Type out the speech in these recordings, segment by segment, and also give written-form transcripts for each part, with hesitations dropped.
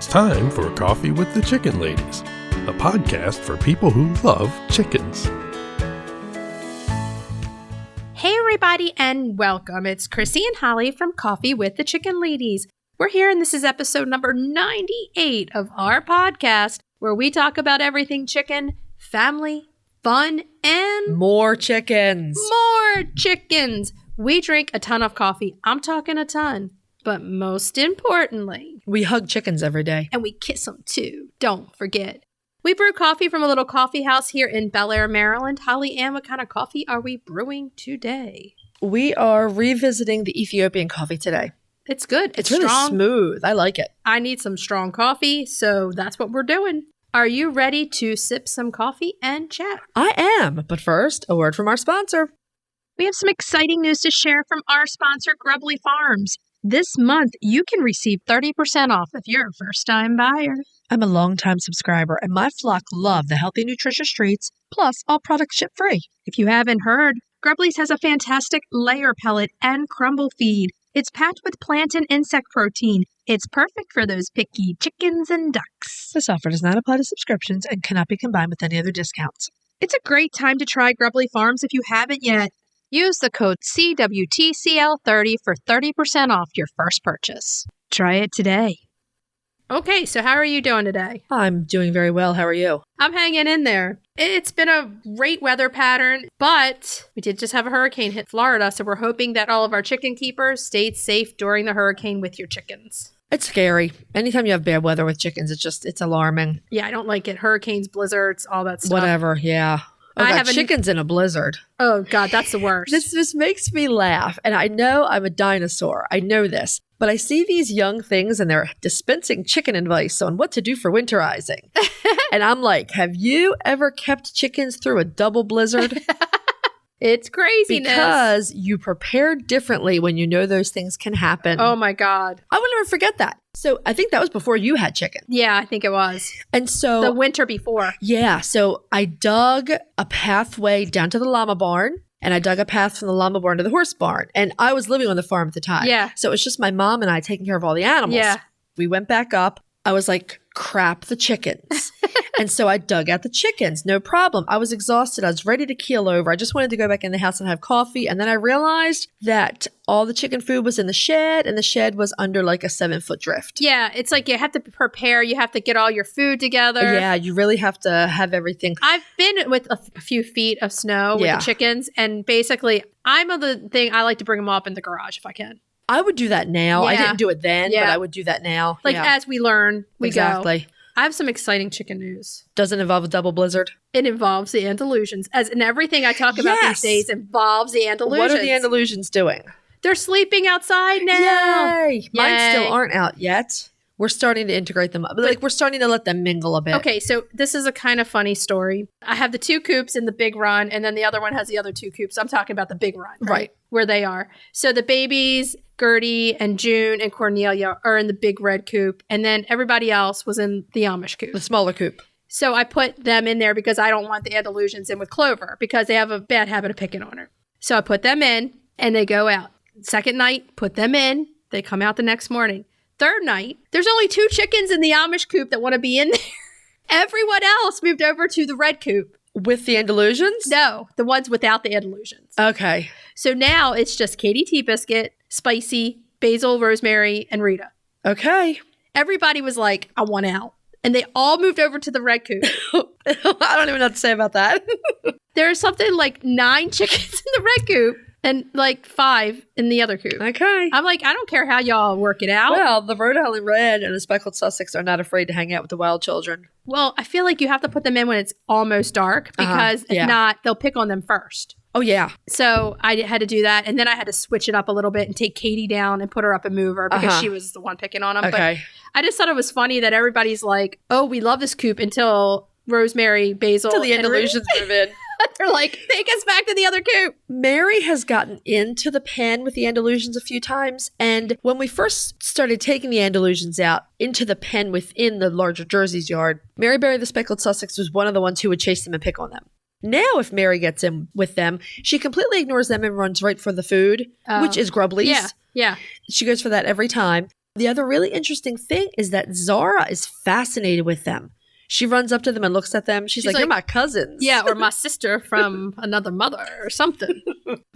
It's time for Coffee with the Chicken Ladies, a podcast for people who love chickens. Hey everybody and welcome. It's Chrisie&Holly from Coffee with the Chicken Ladies. We're here and this is episode number 98 of our podcast where we talk about everything chicken, family, fun, and more chickens. More chickens. We drink a ton of coffee. I'm talking a ton. But most importantly, we hug chickens every day. And we kiss them too. Don't forget. We brew coffee from a little coffee house here in Bel Air, Maryland. Holly Ann, what kind of coffee are we brewing today? We are revisiting the Ethiopian coffee today. It's good. It's really strong. Smooth. I like it. I need some strong coffee, so that's what we're doing. Are you ready to sip some coffee and chat? I am. But first, a word from our sponsor. We have some exciting news to share from our sponsor, Grubbly Farms. This month, you can receive 30% off if you're a first-time buyer. I'm a longtime subscriber, and my flock love the healthy, nutritious treats, plus all products ship free. If you haven't heard, Grubbly's has a fantastic layer pellet and crumble feed. It's packed with plant and insect protein. It's perfect for those picky chickens and ducks. This offer does not apply to subscriptions and cannot be combined with any other discounts. It's a great time to try Grubbly Farms if you haven't yet. Use the code CWTCL30 for 30% off your first purchase. Try it today. Okay, so how are you doing today? I'm doing very well. How are you? I'm hanging in there. It's been a great weather pattern, but we did just have a hurricane hit Florida, so we're hoping that all of our chicken keepers stayed safe during the hurricane with your chickens. It's scary. Anytime you have bad weather with chickens, it's alarming. Yeah, I don't like it. Hurricanes, blizzards, all that stuff. Whatever, yeah. Oh, God, chickens in a blizzard. Oh, God, that's the worst. This makes me laugh. And I know I'm a dinosaur. I know this. But I see these young things and they're dispensing chicken advice on what to do for winterizing. And I'm like, have you ever kept chickens through a double blizzard? It's craziness. Because you prepare differently when you know those things can happen. Oh, my God. I will never forget that. So I think that was before you had chicken. Yeah, I think it was. And so the winter before. Yeah. So I dug a pathway down to the llama barn and I dug a path from the llama barn to the horse barn. And I was living on the farm at the time. Yeah. So it was just my mom and I taking care of all the animals. Yeah. We went back up. I was like, crap the chickens. And so I dug out the chickens. No problem. I was exhausted. I was ready to keel over. I just wanted to go back in the house and have coffee. And then I realized that all the chicken food was in the shed and the shed was under like a 7-foot drift. Yeah. It's like you have to prepare. You have to get all your food together. Yeah. You really have to have everything. I've been with a few feet of snow with the chickens. And basically, I'm of the thing, I like to bring them up in the garage if I can. I would do that now. Yeah. I didn't do it then, but I would do that now. Like as we learn, we exactly. go. I have some exciting chicken news. Does it involve a double blizzard? It involves the Andalusians. As in everything I talk about these days involves the Andalusians. What are the Andalusians doing? They're sleeping outside now. Yay! Mine still aren't out yet. We're starting to integrate them. Like we're starting to let them mingle a bit. Okay, so this is a kind of funny story. I have the 2 coops in the big run, and then the other one has the other 2 coops. I'm talking about the big run, right? Where they are. So the babies, Gertie and June and Cornelia, are in the big red coop, and then everybody else was in the Amish coop. The smaller coop. So I put them in there because I don't want the Andalusians in with Clover because they have a bad habit of picking on her. So I put them in, and they go out. Second night, put them in. They come out the next morning. Third night, there's only 2 chickens in the Amish coop that want to be in there. Everyone else moved over to the red coop. With the Andalusians? No, the ones without the Andalusians. Okay. So now it's just Katie Tea Biscuit, Spicy, Basil, Rosemary, and Rita. Okay. Everybody was like, I want out. And they all moved over to the red coop. I don't even know what to say about that. There's something like 9 chickens in the red coop. And like 5 in the other coop. Okay. I'm like, I don't care how y'all work it out. Well, the Rhode Island Red and the Speckled Sussex are not afraid to hang out with the wild children. Well, I feel like you have to put them in when it's almost dark because if not, they'll pick on them first. Oh, yeah. So I had to do that. And then I had to switch it up a little bit and take Katie down and put her up and move her because she was the one picking on them. Okay. But I just thought it was funny that everybody's like, oh, we love this coop until Rosemary, Basil, until the Andalusians move in. They're like, take us back to the other coop. Mary has gotten into the pen with the Andalusians a few times. And when we first started taking the Andalusians out into the pen within the larger Jersey's yard, Mary Berry the Speckled Sussex was one of the ones who would chase them and pick on them. Now, if Mary gets in with them, she completely ignores them and runs right for the food, which is Grubbly's. Yeah. She goes for that every time. The other really interesting thing is that Zara is fascinated with them. She runs up to them and looks at them. She's like, you're my cousins. Yeah, or my sister from another mother or something.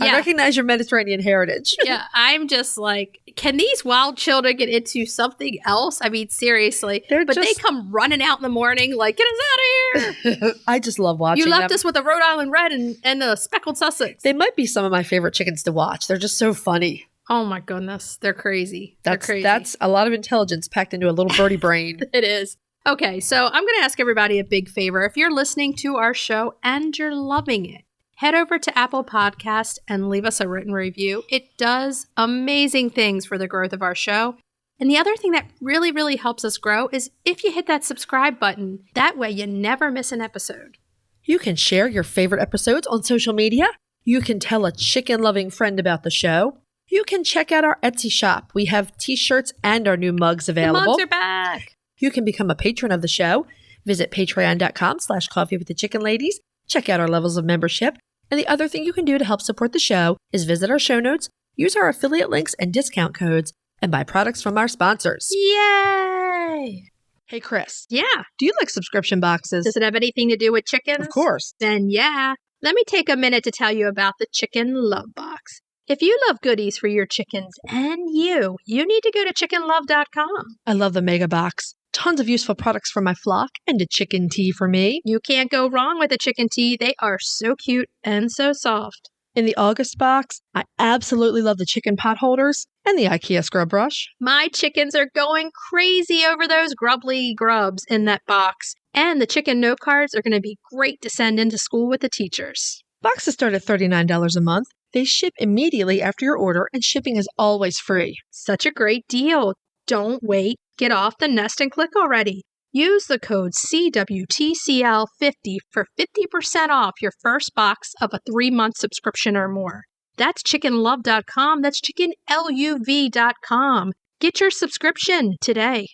I recognize your Mediterranean heritage. Yeah, I'm just like, can these wild children get into something else? I mean, seriously. They come running out in the morning like, get us out of here. I just love watching them. You left us with a Rhode Island Red and a speckled Sussex. They might be some of my favorite chickens to watch. They're just so funny. Oh my goodness. They're crazy. That's a lot of intelligence packed into a little birdie brain. It is. Okay, so I'm going to ask everybody a big favor. If you're listening to our show and you're loving it, head over to Apple Podcast and leave us a written review. It does amazing things for the growth of our show. And the other thing that really, really helps us grow is if you hit that subscribe button. That way you never miss an episode. You can share your favorite episodes on social media. You can tell a chicken-loving friend about the show. You can check out our Etsy shop. We have t-shirts and our new mugs available. The mugs are back. You can become a patron of the show. Visit patreon.com/coffeewiththechickenladies. Check out our levels of membership. And the other thing you can do to help support the show is visit our show notes, use our affiliate links and discount codes, and buy products from our sponsors. Yay! Hey, Chris. Yeah. Do you like subscription boxes? Does it have anything to do with chickens? Of course. Then yeah. Let me take a minute to tell you about the Chicken Love Box. If you love goodies for your chickens and you need to go to chickenlove.com. I love the mega box. Tons of useful products for my flock and a chicken tea for me. You can't go wrong with a chicken tea. They are so cute and so soft. In the August box, I absolutely love the chicken pot holders and the IKEA scrub brush. My chickens are going crazy over those grubbly grubs in that box. And the chicken note cards are going to be great to send into school with the teachers. Boxes start at $39 a month. They ship immediately after your order, and shipping is always free. Such a great deal. Don't wait. Get off the nest and click already. Use the code CWTCL50 for 50% off your first box of a 3-month subscription or more. That's chickenlove.com. That's chickenluv.com. Get your subscription today.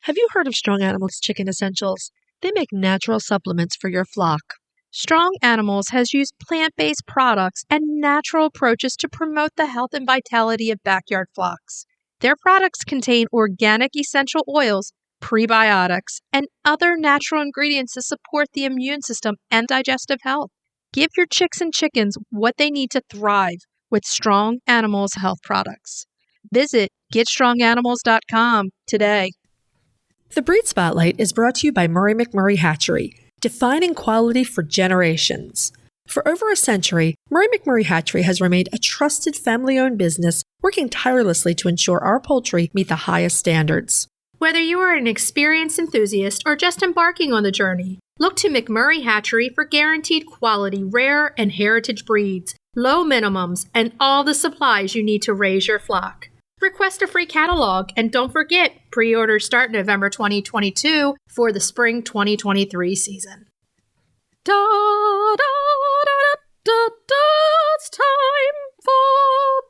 Have you heard of Strong Animals Chicken Essentials? They make natural supplements for your flock. Strong Animals has used plant-based products and natural approaches to promote the health and vitality of backyard flocks. Their products contain organic essential oils, prebiotics, and other natural ingredients to support the immune system and digestive health. Give your chicks and chickens what they need to thrive with Strong Animals health products. Visit GetStrongAnimals.com today. The Breed Spotlight is brought to you by Murray McMurray Hatchery, defining quality for generations. For over a century, Murray McMurray Hatchery has remained a trusted family-owned business working tirelessly to ensure our poultry meet the highest standards. Whether you are an experienced enthusiast or just embarking on the journey, look to McMurray Hatchery for guaranteed quality, rare and heritage breeds, low minimums, and all the supplies you need to raise your flock. Request a free catalog, and don't forget, pre-orders start November 2022 for the spring 2023 season. Da, da, da, da, da, it's time for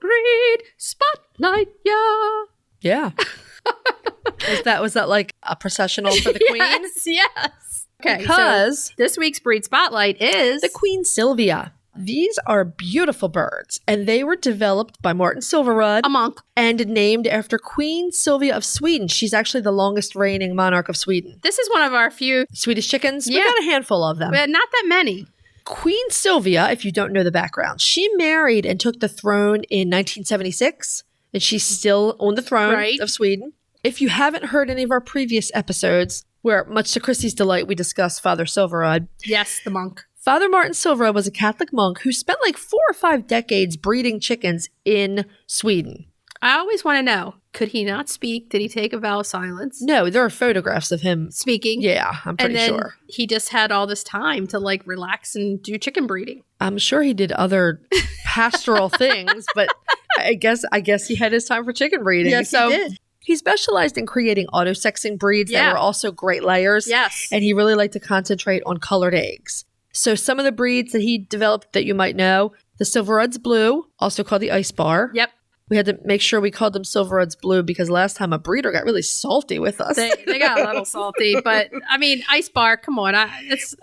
Breed Spotlight, yeah. Yeah. Was that like a processional for the Queen? Yes. Okay, because so this week's Breed Spotlight is the Queen Silvia. These are beautiful birds, and they were developed by Martin Silverud, a monk, and named after Queen Silvia of Sweden. She's actually the longest reigning monarch of Sweden. This is one of our few Swedish chickens. Yeah. We've got a handful of them. But not that many. Queen Silvia, if you don't know the background, she married and took the throne in 1976, and she's still on the throne of Sweden. If you haven't heard any of our previous episodes, where, much to Chrissy's delight, we discuss Father Silverud. Yes, the monk. Father Martin Silverud was a Catholic monk who spent like 4 or 5 decades breeding chickens in Sweden. I always want to know, could he not speak? Did he take a vow of silence? No, there are photographs of him speaking. Yeah, I'm pretty sure. He just had all this time to like relax and do chicken breeding. I'm sure he did other pastoral things, but I guess he had his time for chicken breeding. Yes, he did. He specialized in creating auto-sexing breeds that were also great layers. Yes. And he really liked to concentrate on colored eggs. So some of the breeds that he developed that you might know, the Silverud's Blue, also called the Ice Bar. Yep. We had to make sure we called them Silverud's Blue because last time a breeder got really salty with us. They got a little salty, but I mean, Ice Bar, come on.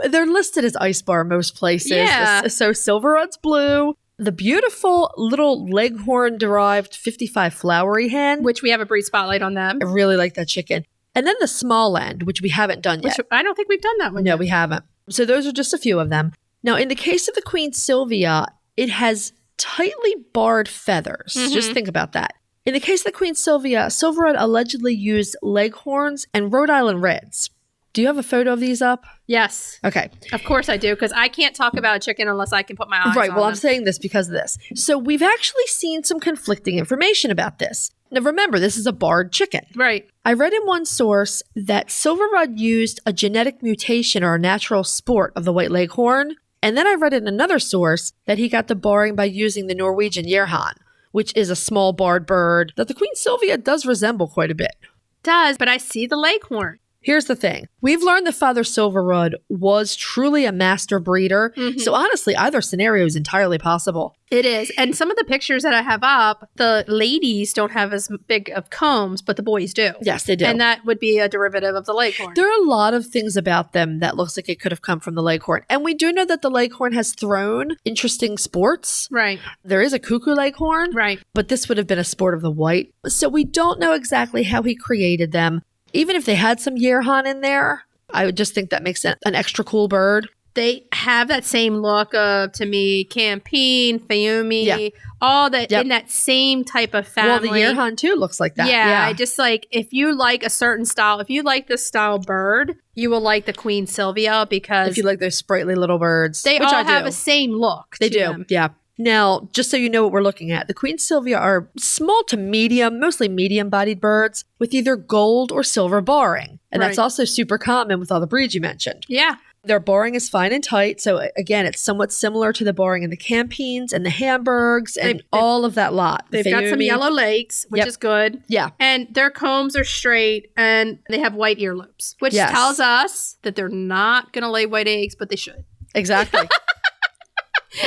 They're listed as Ice Bar most places. Yeah. So Silverud's Blue, the beautiful little leghorn-derived 55 flowery hen. Which we have a breed spotlight on them. I really like that chicken. And then the small end, which we haven't done yet. Which I don't think we've done that one No, yet. we haven't. So those are just a few of them. Now, in the case of the Queen Silvia, it has tightly barred feathers. Just think about that. In the case of the Queen Silvia, Silverwood allegedly used leghorns and Rhode Island Reds. Do you have a photo of these up? Yes. Okay. Of course I do, because I can't talk about a chicken unless I can put my eyes Right. on Well, them. I'm saying this because of this. So we've actually seen some conflicting information about this. Now, remember, this is a barred chicken. Right. I read in one source that Silverwood used a genetic mutation or a natural sport of the white leghorn. And then I read in another source that he got the barring by using the Norwegian Yerhan, which is a small barred bird that the Queen Silvia does resemble quite a bit. Does, but I see the leghorn. Here's the thing. We've learned that Father Silverwood was truly a master breeder. So honestly, either scenario is entirely possible. It is. And some of the pictures that I have up, the ladies don't have as big of combs, but the boys do. Yes, they do. And that would be a derivative of the leghorn. There are a lot of things about them that looks like it could have come from the leghorn. And we do know that the leghorn has thrown interesting sports. Right. There is a cuckoo leghorn. Right. But this would have been a sport of the white. So we don't know exactly how he created them. Even if they had some Yerhan in there, I would just think that makes it an extra cool bird. They have that same look of, to me, Campine, Fiumi, Yeah. all that Yep. in that same type of Well, family. the Yerhan too looks like that. Yeah, I just like, if you like a certain style, if you like this style bird, you will like the Queen Silvia because If you like those sprightly little birds, they which all I do. have the same look. They to do. them. Yeah. Now, just so you know what we're looking at, the Queen Silvia are small to medium, mostly medium-bodied birds with either gold or silver barring. And that's Right. also super common with all the breeds you mentioned. Yeah. Their barring is fine and tight. So again, it's somewhat similar to the barring in the Campines and the Hamburgs and all of that lot. The They've got some Fiumi. yellow legs, which Yep. is good. Yeah. And their combs are straight and they have white earlobes, which Yes. tells us that they're not going to lay white eggs, but they should. Exactly.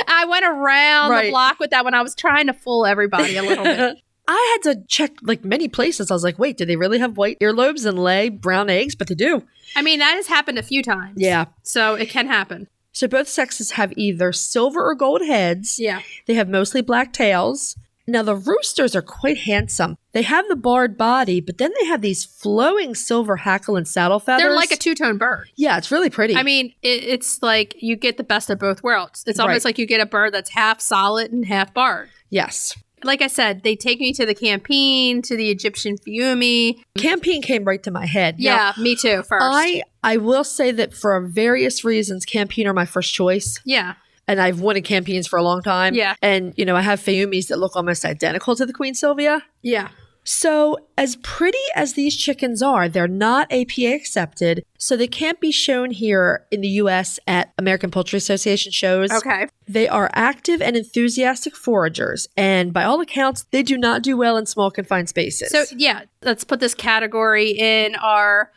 I went around Right. the block with that when I was trying to fool everybody a little bit. I had to check like many places. I was like, wait, do they really have white earlobes and lay brown eggs? But they do. I mean, that has happened a few times. Yeah. So it can happen. So both sexes have either silver or gold heads. Yeah. They have mostly black tails. Now, the roosters are quite handsome. They have the barred body, but then they have these flowing silver hackle and saddle feathers. They're like a two-tone bird. Yeah, it's really pretty. I mean, it's like you get the best of both worlds. It's almost Right. like you get a bird that's half solid and half barred. Yes. Like I said, they take me to the Campine, to the Egyptian Fiumi. Campine came right to my head. Yeah, me too, first. I will say that for various reasons, Campine are my first choice. Yeah. And I've wanted Campines for a long time. Yeah. And, you know, I have Fiumis that look almost identical to the Queen Silvia. Yeah. So as pretty as these chickens are, they're not APA accepted. So they can't be shown here in the US at American Poultry Association shows. Okay. They are active and enthusiastic foragers. And by all accounts, they do not do well in small confined spaces. So, yeah, let's put this category in our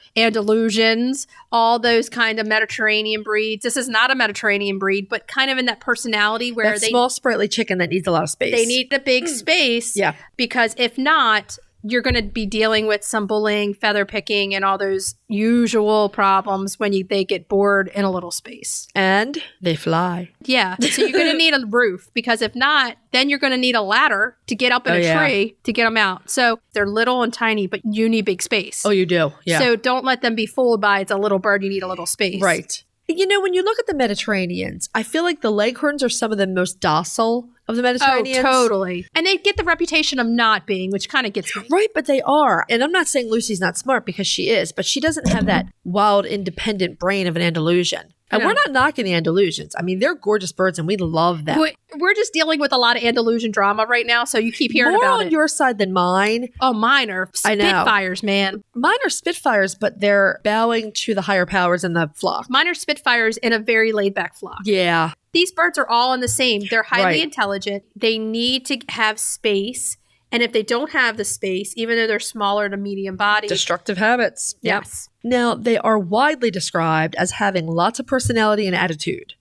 Andalusians, all those kind of Mediterranean breeds. This is not a Mediterranean breed, but kind of in that personality where that small sprightly chicken that needs a lot of space. they need a big space. Yeah. Because if not, you're going to be dealing with some bullying, feather picking, and all those usual problems when they get bored in a little space. And they fly. Yeah. So you're going to need a roof because if not, then you're going to need a ladder to get up in a tree to get them out. So they're little and tiny, but you need big space. Oh, you do? Yeah. So don't let them be fooled by it's a little bird, you need a little space. Right. You know, when you look at the Mediterraneans, I feel like the leghorns are some of the most docile of the Oh, Mediterraneans. totally. And they get the reputation of not being, which kind of gets me. Right, but they are. And I'm not saying Lucy's not smart because she is, but she doesn't have that wild, independent brain of an Andalusian. And No. we're not knocking the Andalusians. I mean, they're gorgeous birds and we love them. We're just dealing with a lot of Andalusian drama right now, so you keep hearing More about on it. your side than mine. Oh, mine are I know. Spitfires, man. Mine are Spitfires, but they're bowing to the higher powers in the flock. Mine are Spitfires in a very laid-back flock. Yeah. These birds are all in the same. They're highly Right. intelligent. They need to have space. And if they don't have the space, even though they're smaller to medium body, Destructive habits. Yep. yes. Now, they are widely described as having lots of personality and attitude.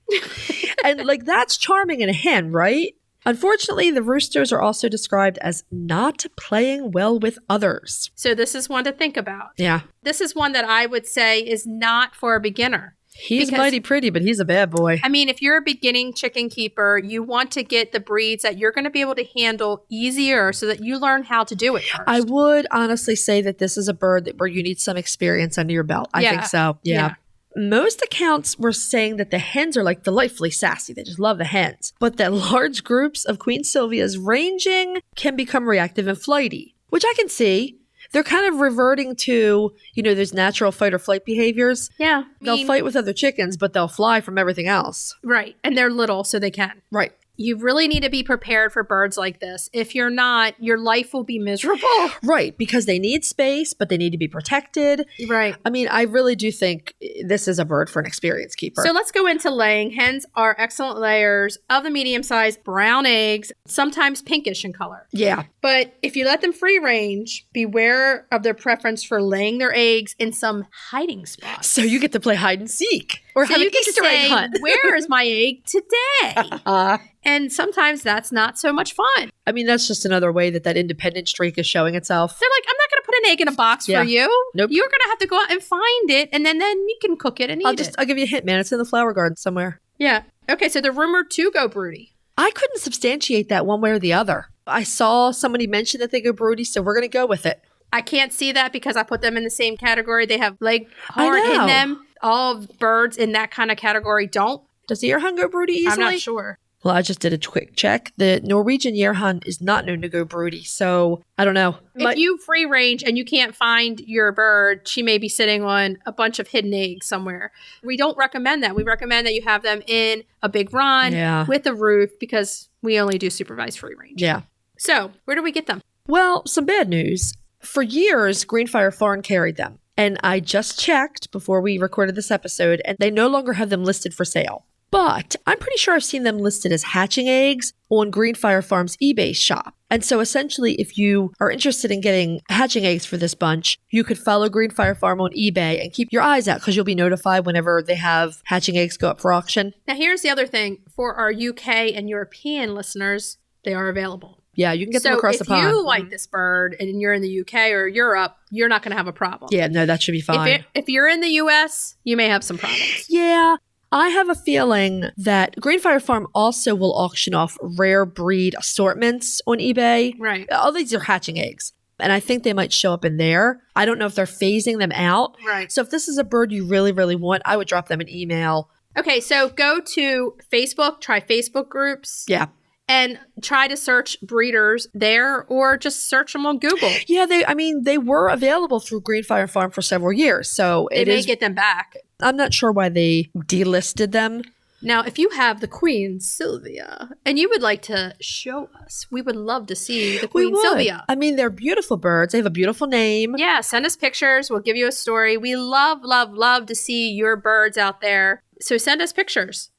And like that's charming in a hen, right? Unfortunately, the roosters are also described as not playing well with others. So this is one to think about. Yeah. This is one that I would say is not for a beginner. He's mighty pretty, but he's a bad boy. I mean, if you're a beginning chicken keeper, you want to get the breeds that you're going to be able to handle easier so that you learn how to do it first. I would honestly say that this is a bird where you need some experience under your belt. I think so. Yeah. Most accounts were saying that the hens are like delightfully sassy. They just love the hens. But that large groups of Queen Silvias ranging can become reactive and flighty, which I can see. They're kind of reverting to, those natural fight or flight behaviors. Yeah. They'll fight with other chickens, but they'll fly from everything else. Right. And they're little, so they can. Right. You really need to be prepared for birds like this. If you're not, your life will be miserable. Right, because they need space, but they need to be protected. Right. I mean, I really do think this is a bird for an experienced keeper. So let's go into laying. Hens are excellent layers of the medium-sized brown eggs, sometimes pinkish in color. Yeah. But if you let them free range, beware of their preference for laying their eggs in some hiding spots. So you get to play hide and seek. Or so have you an Easter egg hunt. Where is my egg today? And sometimes that's not so much fun. I mean, that's just another way that independent streak is showing itself. They're like, I'm not going to put an egg in a box for you. Nope. You're going to have to go out and find it, and then you can cook it and eat it. I'll give you a hint, man. It's in the flower garden somewhere. Yeah. Okay, so they're rumored to go broody. I couldn't substantiate that one way or the other. I saw somebody mention that they go broody, so we're going to go with it. I can't see that because I put them in the same category. They have leghorn in them. All birds in that kind of category don't. Does the Yearhun go broody easily? I'm not sure. Well, I just did a quick check. The Norwegian Yearhun is not known to go broody, so I don't know. If you free range and you can't find your bird, she may be sitting on a bunch of hidden eggs somewhere. We don't recommend that. We recommend that you have them in a big run with a roof because we only do supervised free range. Yeah. So where do we get them? Well, some bad news. For years, Greenfire Farm carried them. And I just checked before we recorded this episode, and they no longer have them listed for sale. But I'm pretty sure I've seen them listed as hatching eggs on Greenfire Farm's eBay shop. And so essentially, if you are interested in getting hatching eggs for this bunch, you could follow Greenfire Farm on eBay and keep your eyes out because you'll be notified whenever they have hatching eggs go up for auction. Now, here's the other thing. For our UK and European listeners, they are available. Yeah, you can get them across the pond. So if you like this bird and you're in the UK or Europe, you're not going to have a problem. Yeah, no, that should be fine. If you're in the US, you may have some problems. Yeah. I have a feeling that Greenfire Farm also will auction off rare breed assortments on eBay. Right. All these are hatching eggs. And I think they might show up in there. I don't know if they're phasing them out. Right. So if this is a bird you really, really want, I would drop them an email. Okay, so go to Facebook, try Facebook groups. Yeah. And try to search breeders there or just search them on Google. Yeah, they were available through Greenfire Farm for several years. So they may get them back. I'm not sure why they delisted them. Now, if you have the Queen Silvia and you would like to show us, we would love to see the Queen Silvia. I mean, they're beautiful birds. They have a beautiful name. Yeah, send us pictures. We'll give you a story. We love, love, love to see your birds out there. So send us pictures.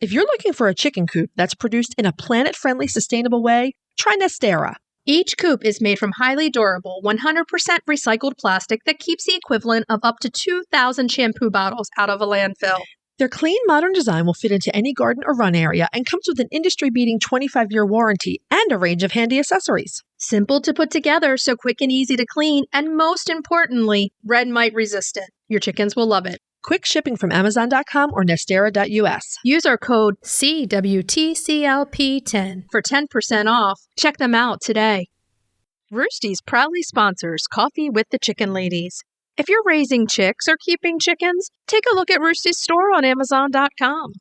If you're looking for a chicken coop that's produced in a planet-friendly, sustainable way, try Nestera. Each coop is made from highly durable, 100% recycled plastic that keeps the equivalent of up to 2,000 shampoo bottles out of a landfill. Their clean, modern design will fit into any garden or run area and comes with an industry-beating 25-year warranty and a range of handy accessories. Simple to put together, so quick and easy to clean, and most importantly, red mite resistant. Your chickens will love it. Quick shipping from Amazon.com or Nestera.us. Use our code CWTCLP10 for 10% off. Check them out today. Roosty's proudly sponsors Coffee with the Chicken Ladies. If you're raising chicks or keeping chickens, take a look at Roosty's store on Amazon.com.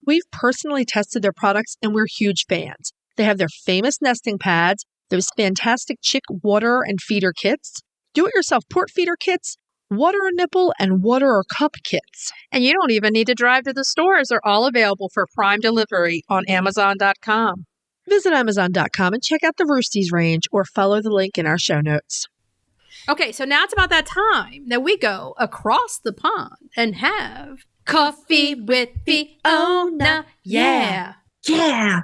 We've personally tested their products and we're huge fans. They have their famous nesting pads, those fantastic chick water and feeder kits, do-it-yourself port feeder kits, water a nipple, and water or cup kits. And you don't even need to drive to the stores. They're all available for prime delivery on Amazon.com. Visit Amazon.com and check out the Roosties range or follow the link in our show notes. Okay, so now it's about that time that we go across the pond and have Coffee with Fiona. Yeah. Yeah.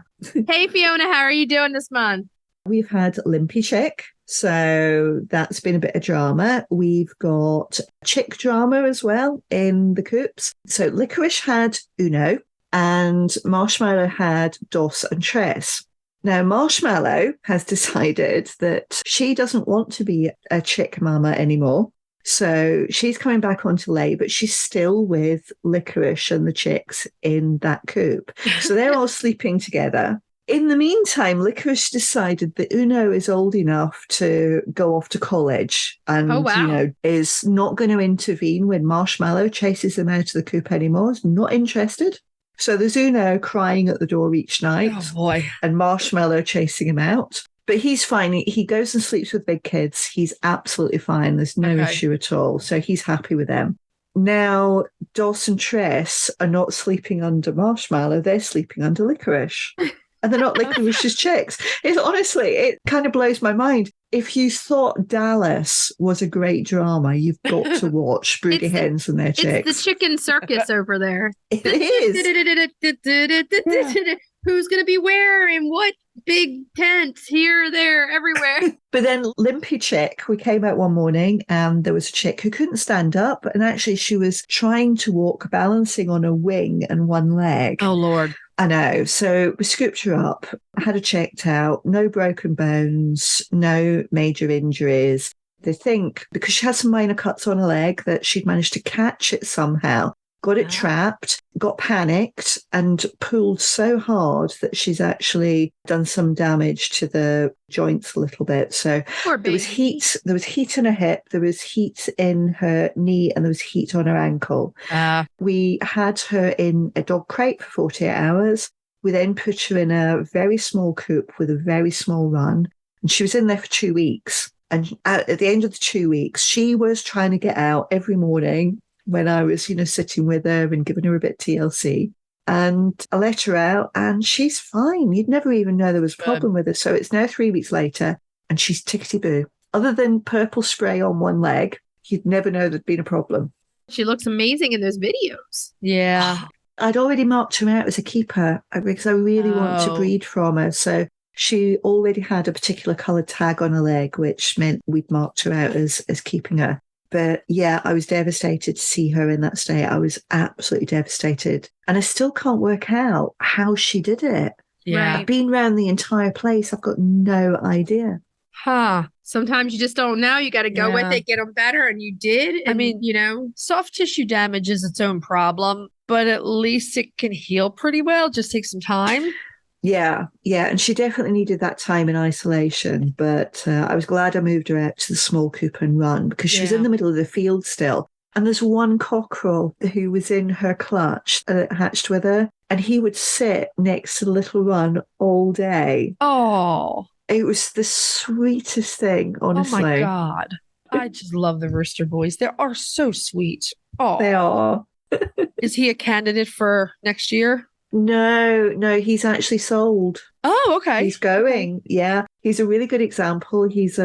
Hey, Fiona, how are you doing this month? We've had Limpy Chick, so that's been a bit of drama. We've got chick drama as well in the coops. So Licorice had Uno and Marshmallow had Dos and Tres. Now, Marshmallow has decided that she doesn't want to be a chick mama anymore. So she's coming back onto lay, but she's still with Licorice and the chicks in that coop. So they're all sleeping together. In the meantime, Licorice decided that Uno is old enough to go off to college and, Oh, wow. is not going to intervene when Marshmallow chases him out of the coop anymore. Is not interested. So there's Uno crying at the door each night. Oh, boy. And Marshmallow chasing him out. But he's fine. He goes and sleeps with big kids. He's absolutely fine. There's no issue at all. So he's happy with them. Now, Doss and Tress are not sleeping under Marshmallow. They're sleeping under Licorice. And they're not Licorice's chicks. It kind of blows my mind. If you thought Dallas was a great drama, you've got to watch Broody Hens and Their Chicks. It's the chicken circus over there. It is. Who's going to be where in what big tents here, there, everywhere? But then Limpy Chick, we came out one morning and there was a chick who couldn't stand up. And actually she was trying to walk, balancing on a wing and one leg. Oh, Lord. I know. So we scooped her up, had her checked out, no broken bones, no major injuries. They think because she had some minor cuts on her leg that she'd managed to catch it somehow, got it trapped, got panicked and pulled so hard that she's actually done some damage to the joints a little bit. So there was heat in her hip, there was heat in her knee, and there was heat on her ankle. We had her in a dog crate for 48 hours. We then put her in a very small coop with a very small run. And she was in there for 2 weeks. And at the end of the 2 weeks, she was trying to get out every morning when I was, sitting with her and giving her a bit of TLC. And I let her out and she's fine. You'd never even know there was a problem with her. So it's now 3 weeks later and she's tickety-boo. Other than purple spray on one leg, you'd never know there'd been a problem. She looks amazing in those videos. Yeah. I'd already marked her out as a keeper because I really want to breed from her. So she already had a particular coloured tag on her leg, which meant we'd marked her out as keeping her. But yeah, I was devastated to see her in that state. I was absolutely devastated. And I still can't work out how she did it. Yeah. I've been around the entire place. I've got no idea. Sometimes you just don't know. You got to go with it, get them better. And you did. And, soft tissue damage is its own problem, but at least it can heal pretty well. Just take some time. Yeah. And she definitely needed that time in isolation. But I was glad I moved her out to the small coop and run because she was in the middle of the field still. And there's one cockerel who was in her clutch that hatched with her. And he would sit next to the little run all day. Oh. It was the sweetest thing, honestly. Oh, my God. I just love the rooster boys. They are so sweet. Oh, they are. Is he a candidate for next year? No, he's actually sold. Oh, okay. He's going. Yeah. He's a really good example. He's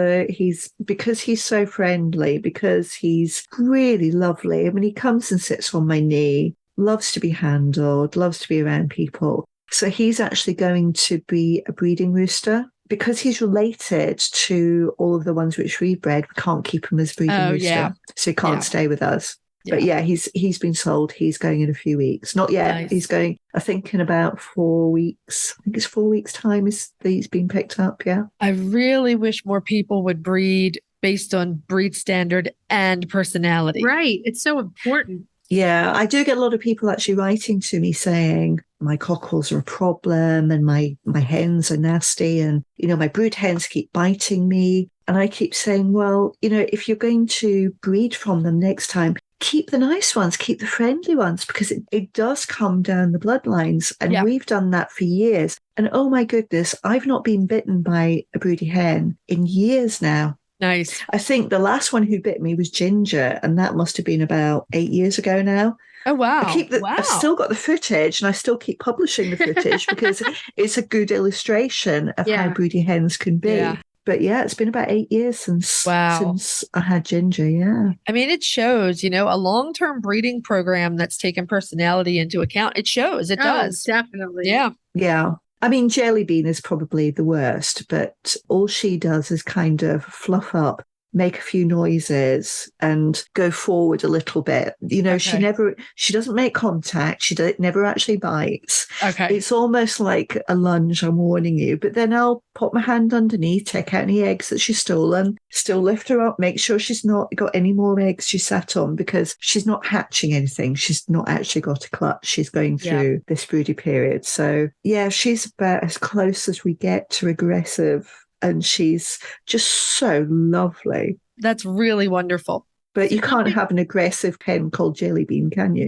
because he's so friendly, because he's really lovely. I mean, he comes and sits on my knee, loves to be handled, loves to be around people. So he's actually going to be a breeding rooster. Because he's related to all of the ones which we bred, we can't keep him as breeding rooster. Yeah. So he can't stay with us. Yeah. But yeah, he's been sold. He's going in a few weeks. Not yet. Nice. He's going, I think, in about 4 weeks. I think it's 4 weeks' time he's been picked up, yeah. I really wish more people would breed based on breed standard and personality. Right. It's so important. Yeah, I do get a lot of people actually writing to me saying my cockerels are a problem and my hens are nasty and, my brood hens keep biting me. And I keep saying, well, if you're going to breed from them next time, keep the nice ones, keep the friendly ones, because it does come down the bloodlines. And we've done that for years. And oh my goodness, I've not been bitten by a broody hen in years now. Nice. I think the last one who bit me was Ginger, and that must have been about 8 years ago now. Oh, wow. I've still got the footage, and I still keep publishing the footage because it's a good illustration of how broody hens can be. Yeah. But yeah, it's been about 8 years since I had Ginger, yeah. I mean, it shows, a long-term breeding program that's taken personality into account. It shows, it does. Definitely. Yeah. Yeah. I mean, Jelly Bean is probably the worst, but all she does is kind of fluff up make a few noises and go forward a little bit. She doesn't make contact. She never actually bites. Okay. It's almost like a lunge, I'm warning you. But then I'll put my hand underneath, take out any eggs that she's stolen, still lift her up, make sure she's not got any more eggs she sat on, because she's not hatching anything. She's not actually got a clutch. She's going through this broody period. So, yeah, she's about as close as we get to aggressive. And she's just so lovely. That's really wonderful. But you can't have an aggressive pen called Jelly Bean, can you?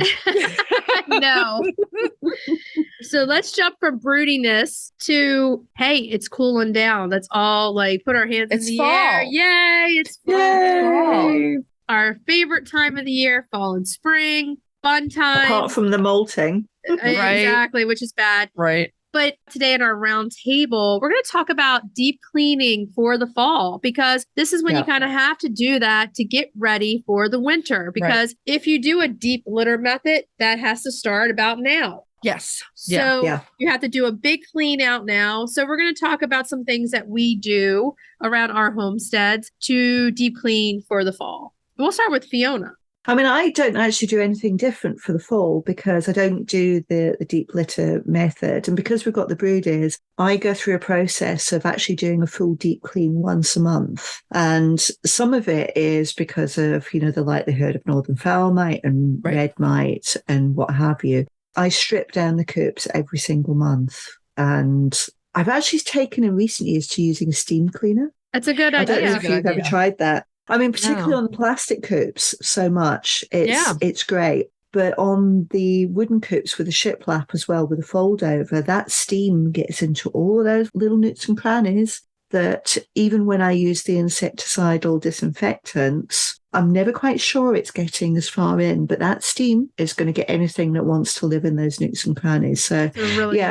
No. So let's jump from broodiness to, hey, it's cooling down. Let's all put our hands in the air. Yay, it's fall. Our favorite time of the year, fall and spring, fun time. Apart from the molting. Right. Exactly, which is bad. Right. But today in our round table, we're going to talk about deep cleaning for the fall, because this is when you kind of have to do that to get ready for the winter. Because if you do a deep litter method, that has to start about now. Yes. So you have to do a big clean out now. So we're going to talk about some things that we do around our homesteads to deep clean for the fall. We'll start with Fiona. I mean, I don't actually do anything different for the fall because I don't do the deep litter method. And because we've got the broodies, I go through a process of actually doing a full deep clean once a month. And some of it is because of, the likelihood of northern fowl mite and red mite and what have you. I strip down the coops every single month. And I've actually taken in recent years to using a steam cleaner. That's a good idea. I don't know if you've ever tried that. I mean, particularly on the plastic coops, so much. It's great. But on the wooden coops with a shiplap as well, with a fold over, that steam gets into all of those little nooks and crannies that even when I use the insecticidal disinfectants, I'm never quite sure it's getting as far in. But that steam is going to get anything that wants to live in those nooks and crannies. So,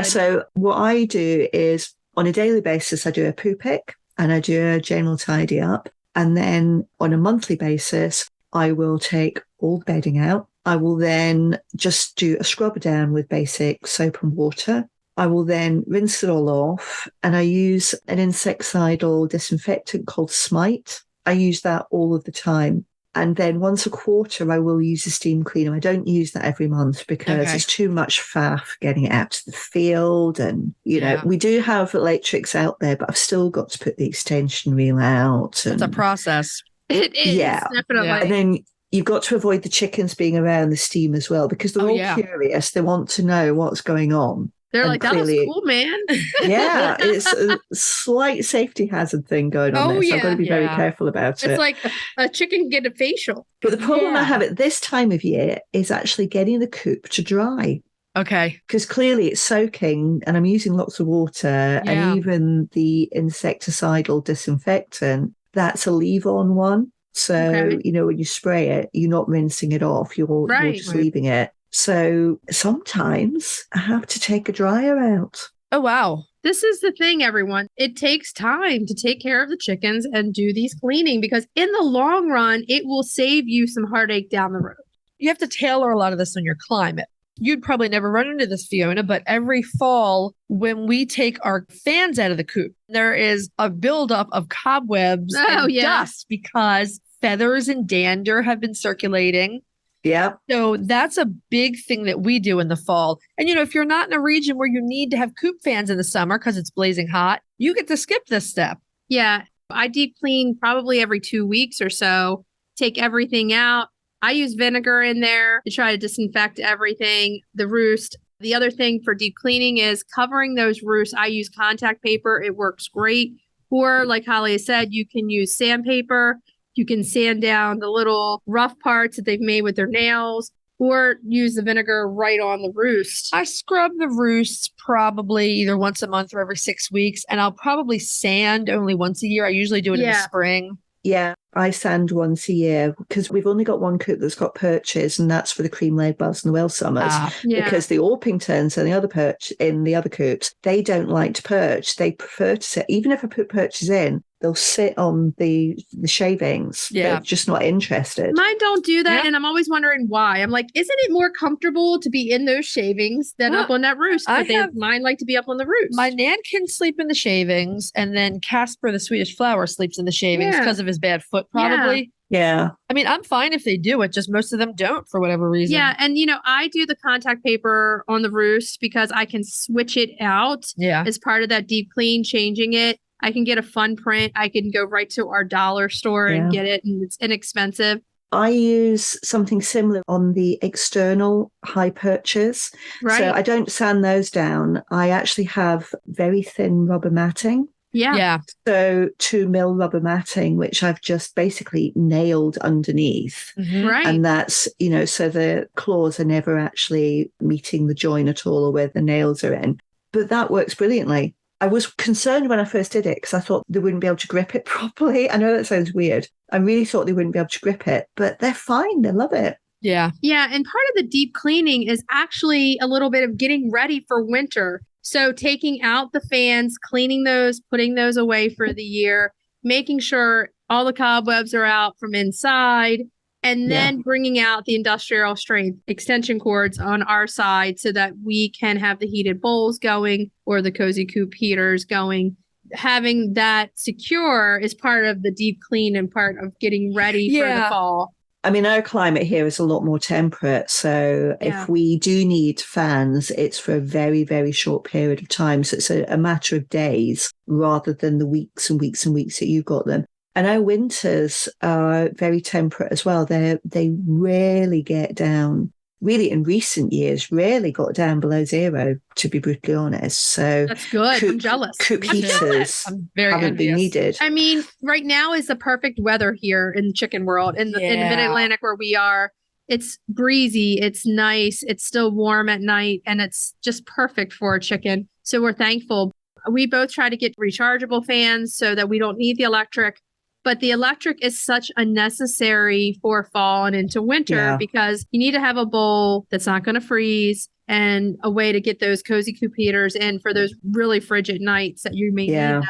so what I do is on a daily basis, I do a poo pick and I do a general tidy up. And then on a monthly basis, I will take all the bedding out. I will then just do a scrubber down with basic soap and water. I will then rinse it all off. And I use an insecticidal disinfectant called Smite. I use that all of the time. And then once a quarter, I will use a steam cleaner. I don't use that every month because it's too much faff getting it out to the field. And, we do have electrics out there, but I've still got to put the extension reel out. It's a process. It is, definitely. And then you've got to avoid the chickens being around the steam as well, because they're all curious. They want to know what's going on. They're like, that was cool, man. Yeah, it's a slight safety hazard thing going on there. So I've got to be very careful about it. It's like a chicken get a facial. But the problem I have at this time of year is actually getting the coop to dry. Okay. Because clearly it's soaking and I'm using lots of water and even the insecticidal disinfectant, that's a leave-on one. So, when you spray it, you're not rinsing it off. You're just leaving it. So sometimes I have to take a dryer out. Oh, wow. This is the thing, everyone. It takes time to take care of the chickens and do these cleaning because in the long run, it will save you some heartache down the road. You have to tailor a lot of this on your climate. You'd probably never run into this, Fiona, but every fall when we take our fans out of the coop, there is a buildup of cobwebs and dust because feathers and dander have been circulating. Yeah. So that's a big thing that we do in the fall. And, if you're not in a region where you need to have coop fans in the summer because it's blazing hot, you get to skip this step. Yeah. I deep clean probably every 2 weeks or so, take everything out. I use vinegar in there to try to disinfect everything, the roost. The other thing for deep cleaning is covering those roosts. I use contact paper. It works great. Or like Holly said, you can use sandpaper. You can sand down the little rough parts that they've made with their nails or use the vinegar right on the roost. I scrub the roosts probably either once a month or every 6 weeks, and I'll probably sand only once a year. I usually do it in the spring. Yeah, I sand once a year because we've only got one coop that's got perches, and that's for the cream-laid buzzards and the Welsh summers. Because the Orpingtons and the other perch in the other coops, they don't like to perch. They prefer to sit, even if I put perches in, they'll sit on the shavings. Yeah. They're just not interested. Mine don't do that, Yeah. and I'm always wondering why. I'm like, isn't it more comfortable to be in those shavings than up on that roost? But mine like to be up on the roost. My Nan can sleep in the shavings, and then Casper, the Swedish flower, sleeps in the shavings because of his bad foot, probably. Yeah. I mean, I'm fine if they do it, just most of them don't for whatever reason. Yeah, and I do the contact paper on the roost because I can switch it out as part of that deep clean, changing it. I can get a fun print. I can go right to our dollar store and get it, and it's inexpensive. I use something similar on the external high perches. Right. So I don't sand those down. I actually have very thin rubber matting. Yeah. So 2 mil rubber matting, which I've just basically nailed underneath. Mm-hmm. Right. And that's, so the claws are never actually meeting the join at all or where the nails are in. But that works brilliantly. I was concerned when I first did it because I thought they wouldn't be able to grip it properly. I know that sounds weird. I really thought they wouldn't be able to grip it, but they're fine. They love it. Yeah. Yeah. And part of the deep cleaning is actually a little bit of getting ready for winter. So taking out the fans, cleaning those, putting those away for the year, making sure all the cobwebs are out from inside, and then bringing out the industrial strength extension cords on our side so that we can have the heated bowls going or the cozy coop heaters going. Having that secure is part of the deep clean and part of getting ready for the fall. I mean, our climate here is a lot more temperate. So if we do need fans, it's for a very, very short period of time. So it's a matter of days rather than the weeks and weeks and weeks that you've got them. And our winters are very temperate as well. They rarely get down, really in recent years, rarely got down below 0, to be brutally honest. So that's good. I'm jealous. Coop heaters haven't been needed. I mean, right now is the perfect weather here in the chicken world. In the mid-Atlantic where we are, it's breezy, it's nice, it's still warm at night, and it's just perfect for a chicken. So we're thankful. We both try to get rechargeable fans so that we don't need the electric. But the electric is such a necessary for fall and into winter because you need to have a bowl that's not going to freeze and a way to get those cozy coop heaters in for those really frigid nights that you may need them.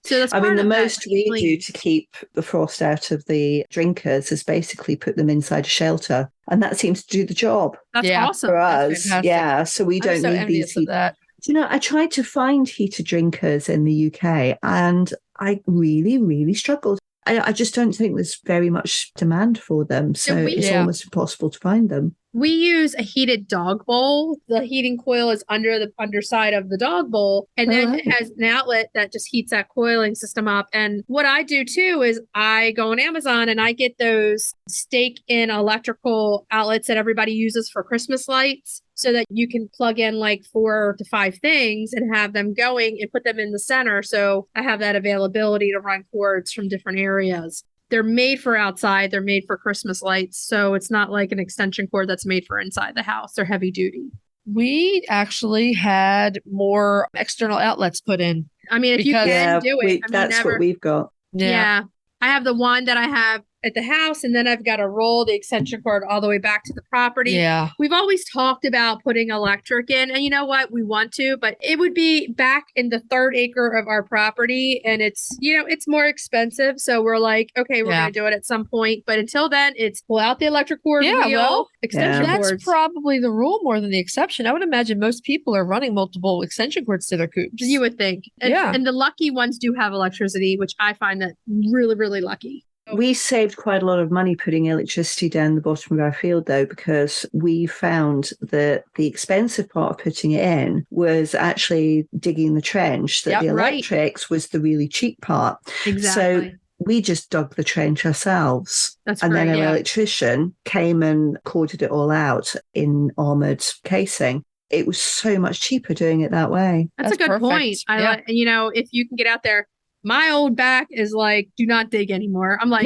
So that's the most we do to keep the frost out of the drinkers is basically put them inside a shelter. And that seems to do the job. That's awesome. For us. Yeah. So we don't need these. I tried to find heated drinkers in the UK and I really, really struggled. I just don't think there's very much demand for them. So it's almost impossible to find them. We use a heated dog bowl. The heating coil is under the underside of the dog bowl. And then it has an outlet that just heats that coiling system up. And what I do too is I go on Amazon and I get those stake-in electrical outlets that everybody uses for Christmas lights so that you can plug in like 4 to 5 things and have them going and put them in the center. So I have that availability to run cords from different areas. They're made for outside. They're made for Christmas lights. So it's not like an extension cord that's made for inside the house. They're heavy duty. We actually had more external outlets put in. I mean, if you can do it. That's what we've got. Yeah. I have the one that I have at the house, and then I've got to roll the extension cord all the way back to the property. Yeah. We've always talked about putting electric in, and you know what? We want to, but it would be back in the 3rd acre of our property, and it's more expensive. So we're like, okay, we're going to do it at some point. But until then, it's pull out the electric cord wheel, extension cords. That's probably the rule more than the exception. I would imagine most people are running multiple extension cords to their coops. You would think. And the lucky ones do have electricity, which I find that really, really lucky. We saved quite a lot of money putting electricity down the bottom of our field, though, because we found that the expensive part of putting it in was actually digging the trench, that the electrics was the really cheap part. Exactly. So we just dug the trench ourselves. That's and great, then our electrician came and corded it all out in armoured casing. It was so much cheaper doing it that way. That's a good point. If you can get out there. My old back is like, do not dig anymore. I'm like,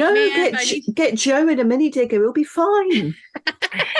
get Joe in a mini digger. It'll be fine.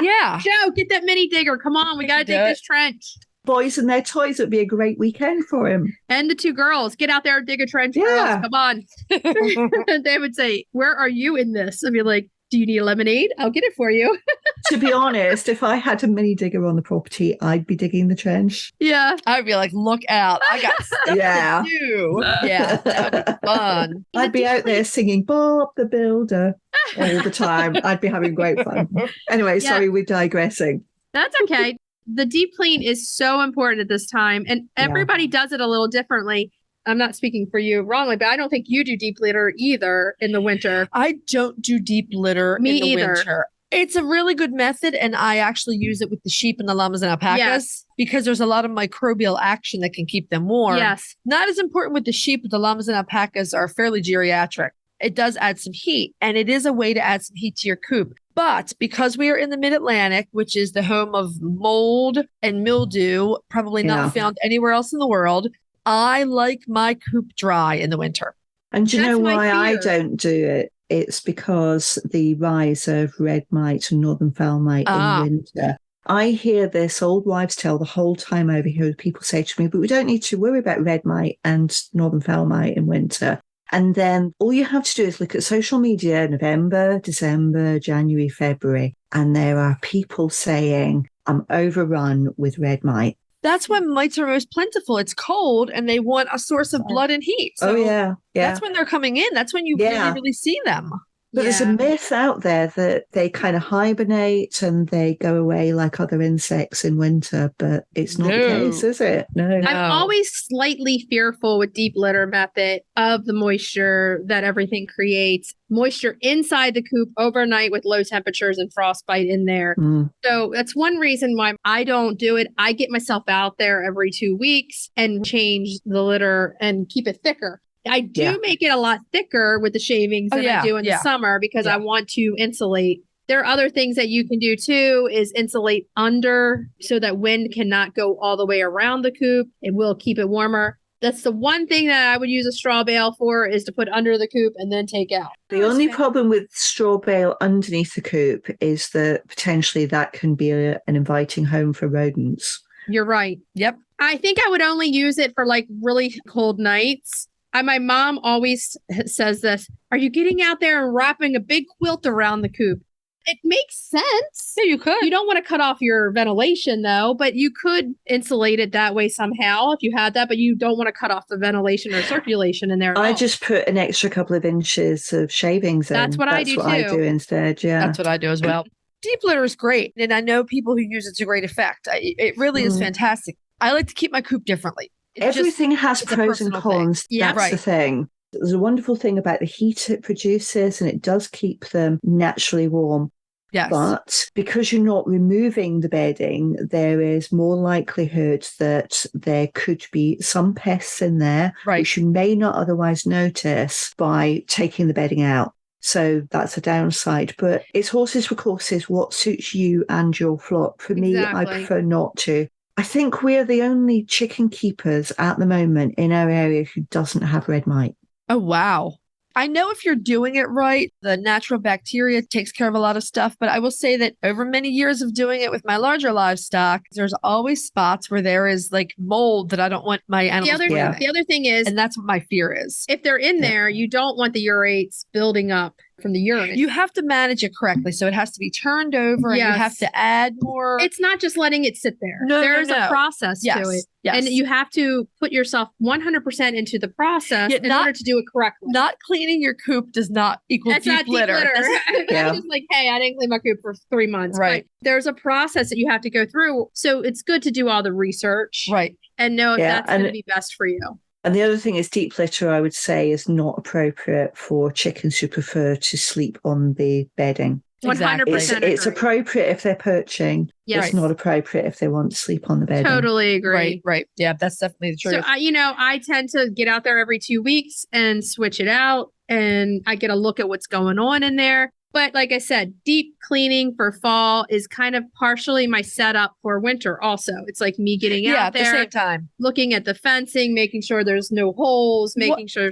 Joe, get that mini digger. Come on, we got to dig this trench. Boys and their toys would be a great weekend for him. And the 2 girls, get out there and dig a trench, girls. Come on. They would say, where are you in this? I'd be like, Do you need lemonade? I'll get it for you. To be honest, if I had a mini digger on the property, I'd be digging the trench. Yeah. I'd be like, look out. I got stuff Yeah. to do. Yeah, that would be fun. I'd be out there singing Bob the Builder all the time. I'd be having great fun. Anyway, sorry, we're digressing. That's okay. The deep clean is so important at this time, and everybody does it a little differently. I'm not speaking for you wrongly, but I don't think you do deep litter either in the winter. I don't do deep litter in the winter. It's a really good method, and I actually use it with the sheep and the llamas and alpacas because there's a lot of microbial action that can keep them warm. Yes. Not as important with the sheep, but the llamas and alpacas are fairly geriatric. It does add some heat, and it is a way to add some heat to your coop. But because we are in the mid-Atlantic, which is the home of mold and mildew, probably not found anywhere else in the world, I like my coop dry in the winter. And do you know why I don't do it? It's because the rise of red mite and northern fowl mite in winter. I hear this old wives' tale the whole time over here. People say to me, but we don't need to worry about red mite and northern fowl mite in winter. And then all you have to do is look at social media, November, December, January, February, and there are people saying, I'm overrun with red mite. That's when mites are most plentiful. It's cold and they want a source of blood and heat. So that's when they're coming in. That's when you really see them. But there's a myth out there that they kind of hibernate and they go away like other insects in winter, but it's not the case, is it? No. I'm always slightly fearful with deep litter method of the moisture that everything creates. Moisture inside the coop overnight with low temperatures and frostbite in there. So that's one reason why I don't do it. I get myself out there every 2 weeks and change the litter and keep it thicker. I do make it a lot thicker with the shavings than I do in the summer because I want to insulate. There are other things that you can do too, is insulate under so that wind cannot go all the way around the coop. It will keep it warmer. That's the one thing that I would use a straw bale for, is to put under the coop and then take out. The only problem with straw bale underneath the coop is that potentially that can be an inviting home for rodents. You're right. Yep. I think I would only use it for like really cold nights. My mom always says this, are you getting out there and wrapping a big quilt around the coop? It makes sense. Yeah, you could. You don't want to cut off your ventilation though, but you could insulate it that way somehow if you had that, but you don't want to cut off the ventilation or circulation in there. I just put an extra couple of inches of shavings in. That's what I do too. That's what I do instead, yeah. That's what I do as well. Deep litter is great. And I know people who use it to great effect. It really is fantastic. I like to keep my coop differently. Everything has pros and cons. That's the thing. There's a wonderful thing about the heat it produces, and it does keep them naturally warm. Yes. But because you're not removing the bedding, there is more likelihood that there could be some pests in there, which you may not otherwise notice by taking the bedding out. So that's a downside. But it's horses for courses, what suits you and your flock. For me, I prefer not to. I think we're the only chicken keepers at the moment in our area who doesn't have red mite. Oh, wow. I know if you're doing it right, the natural bacteria takes care of a lot of stuff. But I will say that over many years of doing it with my larger livestock, there's always spots where there is like mold that I don't want my animals to breathe. The other thing is, and that's what my fear is. If they're in there, you don't want the urates building up from the urine. You have to manage it correctly. So it has to be turned over and you have to add more. It's not just letting it sit there. There's a process to it. Yes. And you have to put yourself 100% into the process in order to do it correctly. Not cleaning your coop does not equal deep litter. That's just like, hey, I didn't clean my coop for 3 months. Right. But there's a process that you have to go through. So it's good to do all the research. Right. And know if that's going to be best for you. And the other thing is deep litter, I would say, is not appropriate for chickens who prefer to sleep on the bedding. 100%. It's appropriate if they're perching. Yes. It's not appropriate if they want to sleep on the bedding. Totally agree. Right. Yeah, that's definitely the truth. So, I tend to get out there every 2 weeks and switch it out. And I get a look at what's going on in there. But like I said, deep cleaning for fall is kind of partially my setup for winter also. It's like me getting out there, at the same time, looking at the fencing, making sure there's no holes, making sure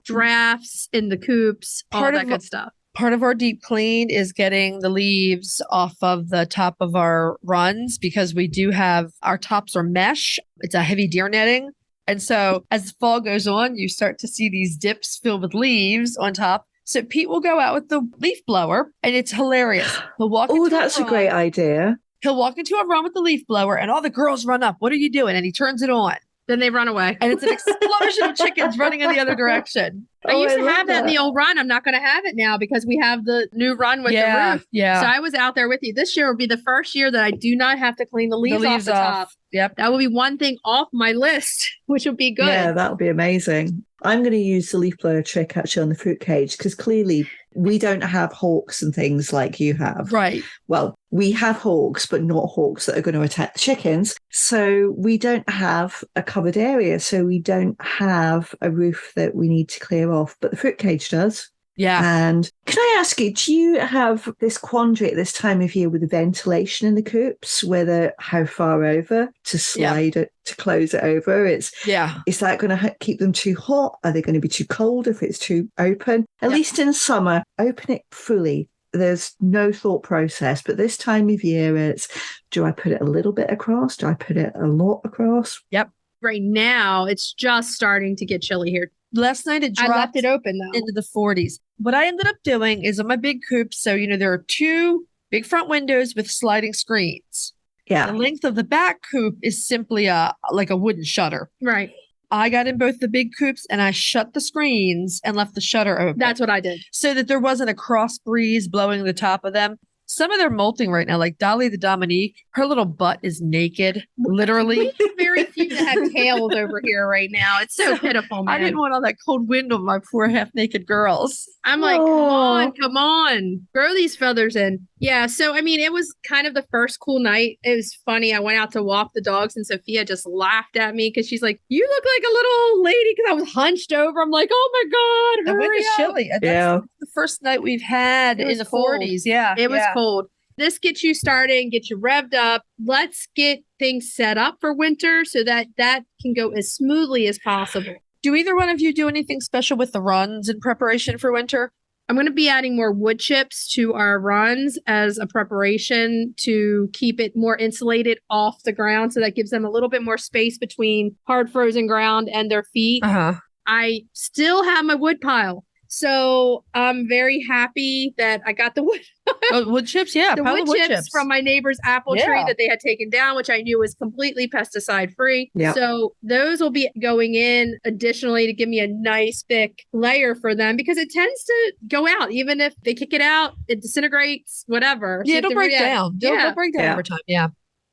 drafts in the coops, all that good stuff. Part of our deep clean is getting the leaves off of the top of our runs because we do have, our tops are mesh. It's a heavy deer netting. And so as fall goes on, you start to see these dips filled with leaves on top. So Pete will go out with the leaf blower, and it's hilarious. He'll walk Oh, into that's a run. great idea. He'll walk into a run with the leaf blower, and all the girls run up. What are you doing? And he turns it on. Then they run away. And it's an explosion of chickens running in the other direction. I used to love have that in the old run. I'm not going to have it now because we have the new run with the roof. Yeah. So I was out there with you. This year will be the first year that I do not have to clean the leaves off the top. Yep. That will be one thing off my list, which would be good. Yeah, that would be amazing. I'm going to use the leaf blower trick actually on the fruit cage because clearly we don't have hawks and things like you have. Right. Well, we have hawks, but not hawks that are going to attack the chickens. So we don't have a covered area. So we don't have a roof that we need to clear off, but the fruit cage does. Yeah. And can I ask you, do you have this quandary at this time of year with the ventilation in the coops, whether how far over to slide it, to close it over? Is that going to keep them too hot? Are they going to be too cold if it's too open? At least in summer, open it fully. There's no thought process. But this time of year, it's, do I put it a little bit across? Do I put it a lot across? Yep. Right now, it's just starting to get chilly here. Last night it dropped I left it open though. into the 40s. What I ended up doing is on my big coop. So, there are 2 big front windows with sliding screens. Yeah. The length of the back coop is simply like a wooden shutter. Right. I got in both the big coops and I shut the screens and left the shutter open. That's what I did. So that there wasn't a cross breeze blowing the top of them. Some of them are molting right now, like Dolly the Dominique. Her little butt is naked, literally. We have very few that have tails over here right now. It's so pitiful, man. I didn't want all that cold wind on my poor half-naked girls. I'm like, come on, grow these feathers in. Yeah, so, it was kind of the first cool night. It was funny. I went out to walk the dogs, and Sophia just laughed at me because she's like, you look like a little lady, because I was hunched over. I'm like, oh, my God, The wind hurry is up. chilly. That's the first night we've had in the cold. 40s. Yeah. It was cold. This gets you started, get you revved up. Let's get things set up for winter so that can go as smoothly as possible. Do either one of you do anything special with the runs in preparation for winter? I'm going to be adding more wood chips to our runs as a preparation to keep it more insulated off the ground. So that gives them a little bit more space between hard frozen ground and their feet. I still have my wood pile. So I'm very happy that I got the wood. Wood chips, yeah. The wood chips from my neighbor's apple tree that they had taken down, which I knew was completely pesticide free. Yeah. So those will be going in additionally to give me a nice thick layer for them because it tends to go out. Even if they kick it out, it disintegrates, whatever. Yeah, So it'll break down. It'll break down over time. Yeah.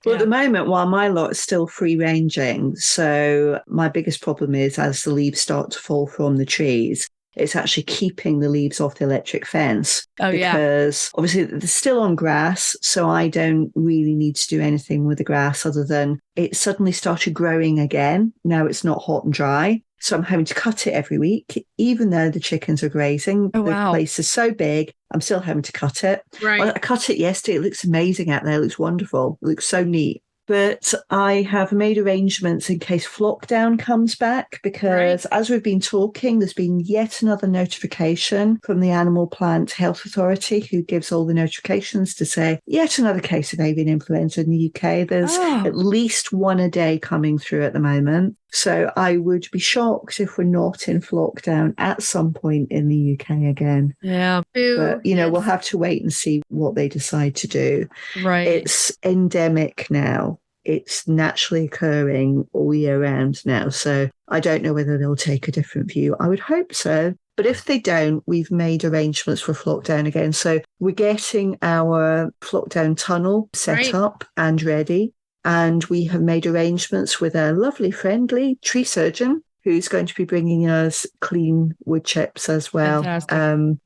Well, at the moment, while my lot is still free ranging, so my biggest problem is as the leaves start to fall from the trees, it's actually keeping the leaves off the electric fence. Because obviously they're still on grass, so I don't really need to do anything with the grass other than it suddenly started growing again. Now it's not hot and dry. So I'm having to cut it every week, even though the chickens are grazing. The place is so big, I'm still having to cut it. Right. I cut it yesterday. It looks amazing out there. It looks wonderful. It looks so neat. But I have made arrangements in case flockdown comes back because as we've been talking, there's been yet another notification from the Animal Plant Health Authority who gives all the notifications to say yet another case of avian influenza in the UK. There's at least one a day coming through at the moment. So I would be shocked if we're not in flockdown at some point in the UK again. Yeah. But, we'll have to wait and see what they decide to do. Right. It's endemic now. It's naturally occurring all year round now. So I don't know whether they'll take a different view. I would hope so. But if they don't, we've made arrangements for flockdown again. So we're getting our flockdown tunnel set up and ready. And we have made arrangements with a lovely, friendly tree surgeon who's going to be bringing us clean wood chips as well.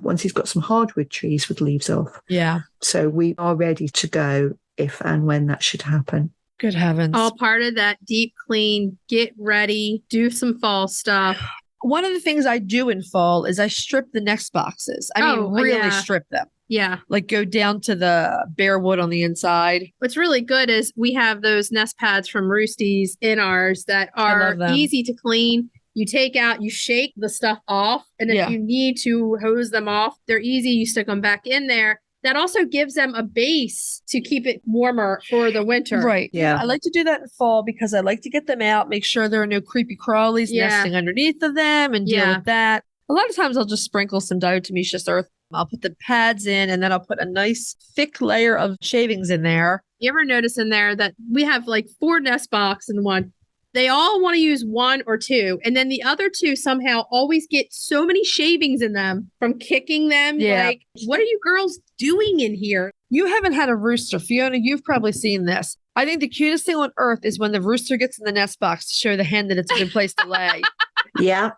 Once he's got some hardwood trees with leaves off. Yeah. So we are ready to go if and when that should happen. Good heavens. All part of that deep clean, get ready, do some fall stuff. One of the things I do in fall is I strip the nest boxes. I mean, really strip them. Yeah. Like go down to the bare wood on the inside. What's really good is we have those nest pads from Roosty's in ours that are easy to clean. You take out, you shake the stuff off. And if you need to hose them off, they're easy. You stick them back in there. That also gives them a base to keep it warmer for the winter. Right. Yeah. I like to do that in fall because I like to get them out, make sure there are no creepy crawlies nesting underneath of them and deal with that. A lot of times I'll just sprinkle some diatomaceous earth. I'll put the pads in and then I'll put a nice thick layer of shavings in there. You ever notice in there that we have like 4 nest box in one? They all want to use 1 or 2. And then the other 2 somehow always get so many shavings in them from kicking them. Yeah. Like, what are you girls doing in here? You haven't had a rooster. Fiona, you've probably seen this. I think the cutest thing on earth is when the rooster gets in the nest box to show the hen that it's a good place to lay. Yeah.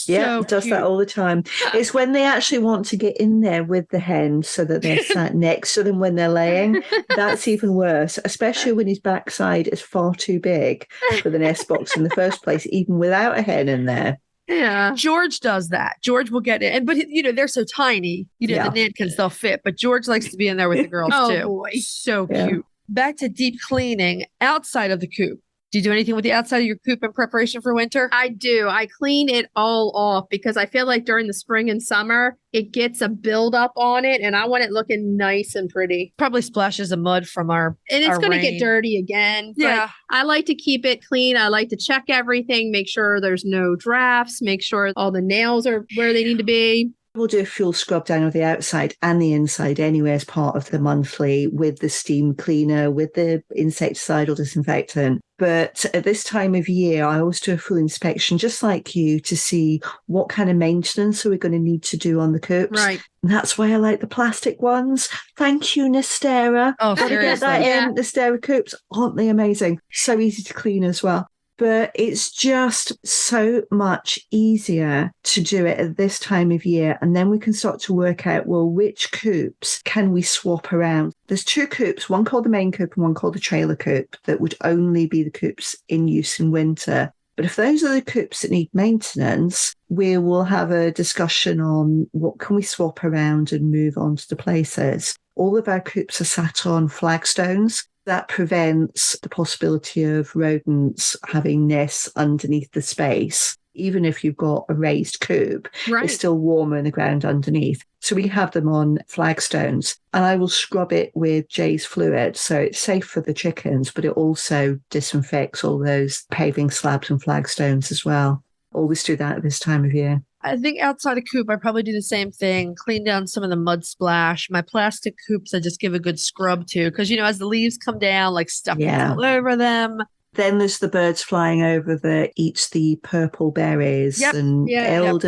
Yeah, So it does cute. that all the time. It's when they actually want to get in there with the hen so that they're sat next to them when they're laying. That's even worse, especially when his backside is far too big for the nest box in the first place, even without a hen in there. Yeah. George does that. George will get in. But, they're so tiny. The Nankins, they'll fit. But George likes to be in there with the girls, Oh, too. boy. So Yeah. cute. Back to deep cleaning outside of the coop. Do you do anything with the outside of your coop in preparation for winter? I do. I clean it all off because I feel like during the spring and summer, it gets a buildup on it and I want it looking nice and pretty. Probably splashes of mud from our And it's going to rain. get dirty again. But Yeah. I like to keep it clean. I like to check everything, make sure there's no drafts, make sure all the nails are where they need to be. We'll do a full scrub down of the outside and the inside anyway as part of the monthly with the steam cleaner, with the insecticidal disinfectant. But at this time of year, I always do a full inspection, just like you, to see what kind of maintenance are we going to need to do on the coops. Right. And that's why I like the plastic ones. Thank you, Nestera. Oh, Gotta get that seriously. Yeah. in. Nestera coops, aren't they amazing? So easy to clean as well. But it's just so much easier to do it at this time of year. And then we can start to work out, well, which coops can we swap around? There's 2 coops, one called the main coop and one called the trailer coop, that would only be the coops in use in winter. But if those are the coops that need maintenance, we will have a discussion on what can we swap around and move on to the places. All of our coops are sat on flagstones. That prevents the possibility of rodents having nests underneath the space. Even if you've got a raised coop, Right. it's still warmer in the ground underneath. So we have them on flagstones. And I will scrub it with Jay's fluid. So it's safe for the chickens, but it also disinfects all those paving slabs and flagstones as well. Always do that at this time of year. I think outside of coop, I probably do the same thing. Clean down some of the mud splash. My plastic coops, I just give a good scrub to. Because, as the leaves come down, like stuff gets Yeah. all over them. Then there's the birds flying over that eats the purple berries Yep. and Yeah.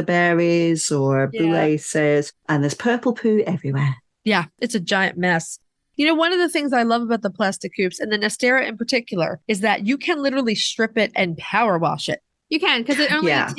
elderberries or Yeah. boulaces. And there's purple poo everywhere. Yeah, it's a giant mess. One of the things I love about the plastic coops, and the Nestera in particular, is that you can literally strip it and power wash it. You can, because it only Yeah.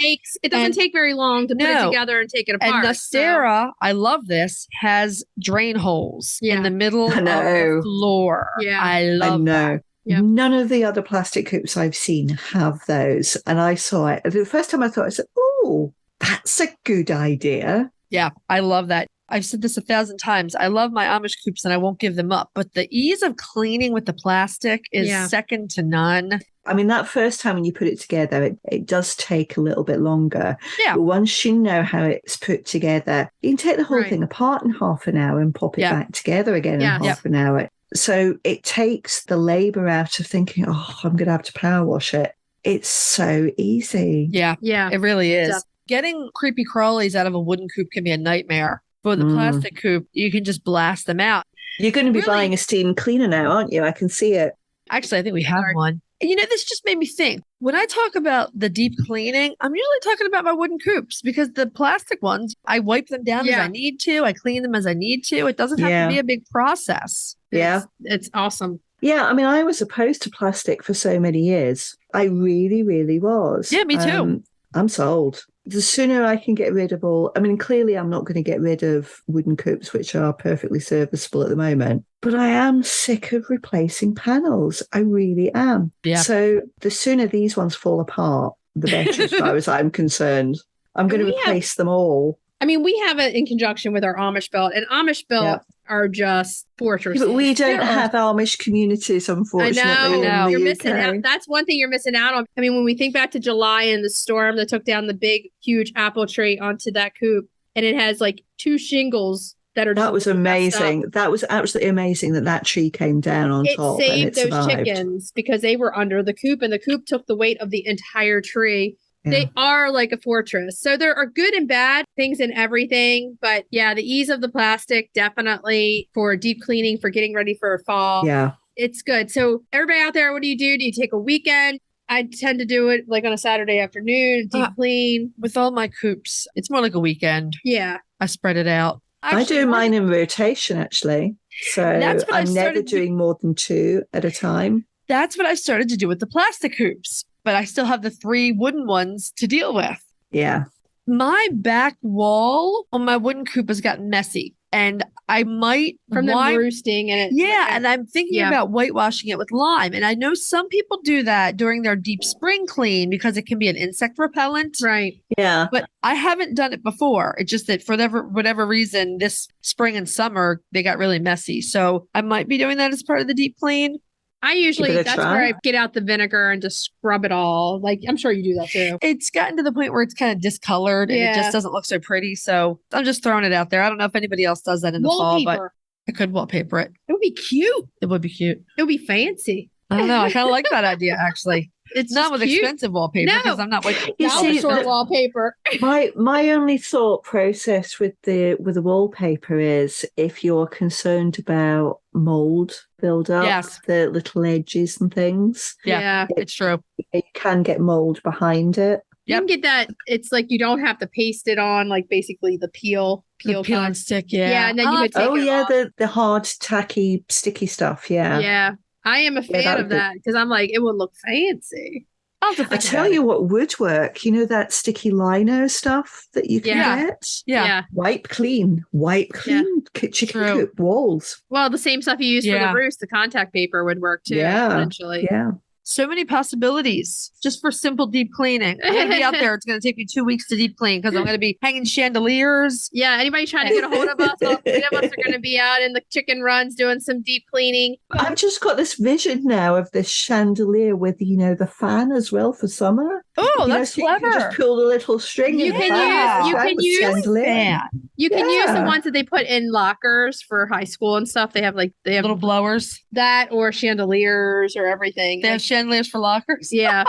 it doesn't And- take very long to put it No. together and take it And apart. Nestera, I love this, has drain holes Yeah. in the middle I of know. the floor. Yeah. I love I know. that. Yeah. None of the other plastic coops I've seen have those. And I saw it. The first time I said, oh, that's a good idea. Yeah, I love that. I've said this 1,000 times. I love my Amish coops and I won't give them up. But the ease of cleaning with the plastic is Yeah. second to none. I mean, that first time when you put it together, it does take a little bit longer. Yeah. But once you know how it's put together, you can take the whole Right. thing apart in half an hour and pop it Yeah. back together again Yeah. in half an hour. So it takes the labor out of thinking, oh, I'm going to have to power wash it. It's so easy. Yeah, Yeah. it really is. Yeah. Getting creepy crawlies out of a wooden coop can be a nightmare. For the plastic coop, you can just blast them out. You're going to be Really? buying a steam cleaner now, aren't you? I can see it. Actually, I think we have one. And this just made me think. When I talk about the deep cleaning, I'm usually talking about my wooden coops because the plastic ones, I wipe them down as Yeah. I need to. I clean them as I need to. It doesn't have Yeah. to be a big process. Yeah. It's awesome. Yeah, I mean, I was opposed to plastic for so many years. I really, really was. Yeah, me too. I'm sold. The sooner I can get rid of all, I mean, clearly I'm not going to get rid of wooden coops, which are perfectly serviceable at the moment, but I am sick of replacing panels. I really am. Yeah. So the sooner these ones fall apart, the better as far as I'm concerned. I'm going to We have- replace them all. I mean, we have it in conjunction with our Amish belt, and Amish belt Yeah. are just fortresses. But we don't They're- have Amish communities, unfortunately. I know. in the You're missing UK. out. That's one thing you're missing out on. I mean, when we think back to July and the storm that took down the big, huge apple tree onto that coop, and it has like 2 shingles that are That was just messed up. amazing. That was absolutely amazing that tree came down on It top and saved it those survived. chickens because they were under the coop, and the coop took the weight of the entire tree. They are like a fortress. So there are good and bad things in everything. But yeah, the ease of the plastic, definitely for deep cleaning, for getting ready for fall. Yeah. It's good. So everybody out there, what do? Do you take a weekend? I tend to do it like on a Saturday afternoon, deep clean. With all my coops, it's more like a weekend. Yeah. I spread it out. I do mine in rotation, actually. So That's what I'm never doing more than 2 at a time. That's what I started to do with the plastic coops. But I still have the 3 wooden ones to deal with. Yeah. My back wall on my wooden coop has gotten messy. And I might From them roosting and it. Yeah, and I'm thinking about whitewashing it with lime. And I know some people do that during their deep spring clean because it can be an insect repellent. Right. Yeah. But I haven't done it before. It's just that for whatever reason, this spring and summer, they got really messy. So I might be doing that as part of the deep clean. I usually, that's where I get out the vinegar and just scrub it all. Like, I'm sure you do that too. It's gotten to the point where it's kind of discolored and it just doesn't look so pretty. So I'm just throwing it out there. I don't know if anybody else does that in the fall, but I could wallpaper it. It would be cute. It would be cute. It would be fancy. I don't know. I kind of like that idea, actually. It's not with cute. Expensive wallpaper because I'm not like wallpaper. My only thought process with the wallpaper is if you're concerned about mold build-up, the little edges and things. Yeah, it's true. You can get mold behind it. You can get that. It's like you don't have to paste it on, like basically the peel and stick. Yeah, and then you would take it off. the hard, tacky, sticky stuff. Yeah. Yeah. I am a fan of that because I'm like, it would look fancy. I tell you what would work. You know that sticky lino stuff that you can get? Yeah. Wipe clean chicken coop walls. Well, the same stuff you use for the roost, the contact paper would work too, eventually. Yeah. So many possibilities just for simple deep cleaning. I'm going to be out there. It's going to take me 2 weeks to deep clean because I'm going to be hanging chandeliers. Yeah. Anybody trying to get a hold of us? All 3 of us are going to be out in the chicken runs doing some deep cleaning. I've just got this vision now of this chandelier with, the fan as well for summer. Oh, that's clever. You can just pull the little string. You can use the ones that they put in lockers for high school and stuff. They have little blowers. That or chandeliers or everything. They have chandeliers for lockers. Yeah.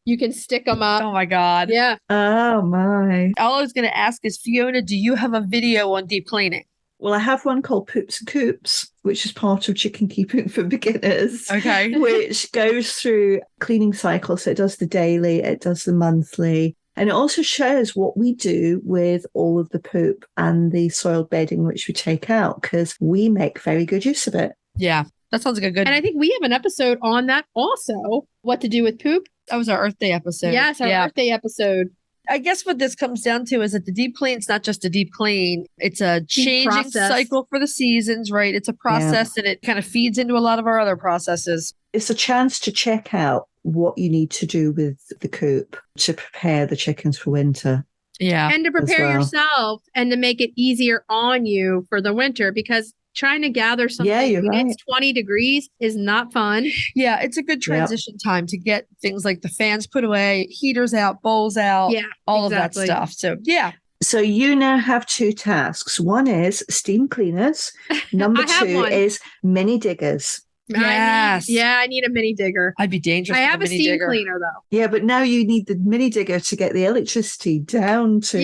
You can stick them up. Oh my God. Yeah. Oh my. All I was going to ask is, Fiona, do you have a video on deep cleaning? Well, I have one called Poops and Coops, which is part of Chicken Keeping for Beginners. Okay. Which goes through cleaning cycles. So it does the daily, it does the monthly, and it also shows what we do with all of the poop and the soiled bedding, which we take out, because we make very good use of it. Yeah, that sounds like a good. And I think we have an episode on that also, what to do with poop. That was our Earth Day episode. Yes, our Earth Day episode. I guess what this comes down to is that the deep clean is not just a deep clean. It's a changing cycle for the seasons, right? It's a process and it kind of feeds into a lot of our other processes. It's a chance to check out what you need to do with the coop to prepare the chickens for winter. Yeah. And to prepare yourself and to make it easier on you for the winter, because trying to gather something when it's 20 degrees is not fun. Yeah, it's a good transition time to get things like the fans put away, heaters out, bowls out, all of that stuff. So, yeah. So you now have 2 tasks. One is steam cleaners. Number 2 is mini diggers. Yes. I need a mini digger. I'd be dangerous. I have a steam cleaner though. Yeah, but now you need the mini digger to get the electricity down to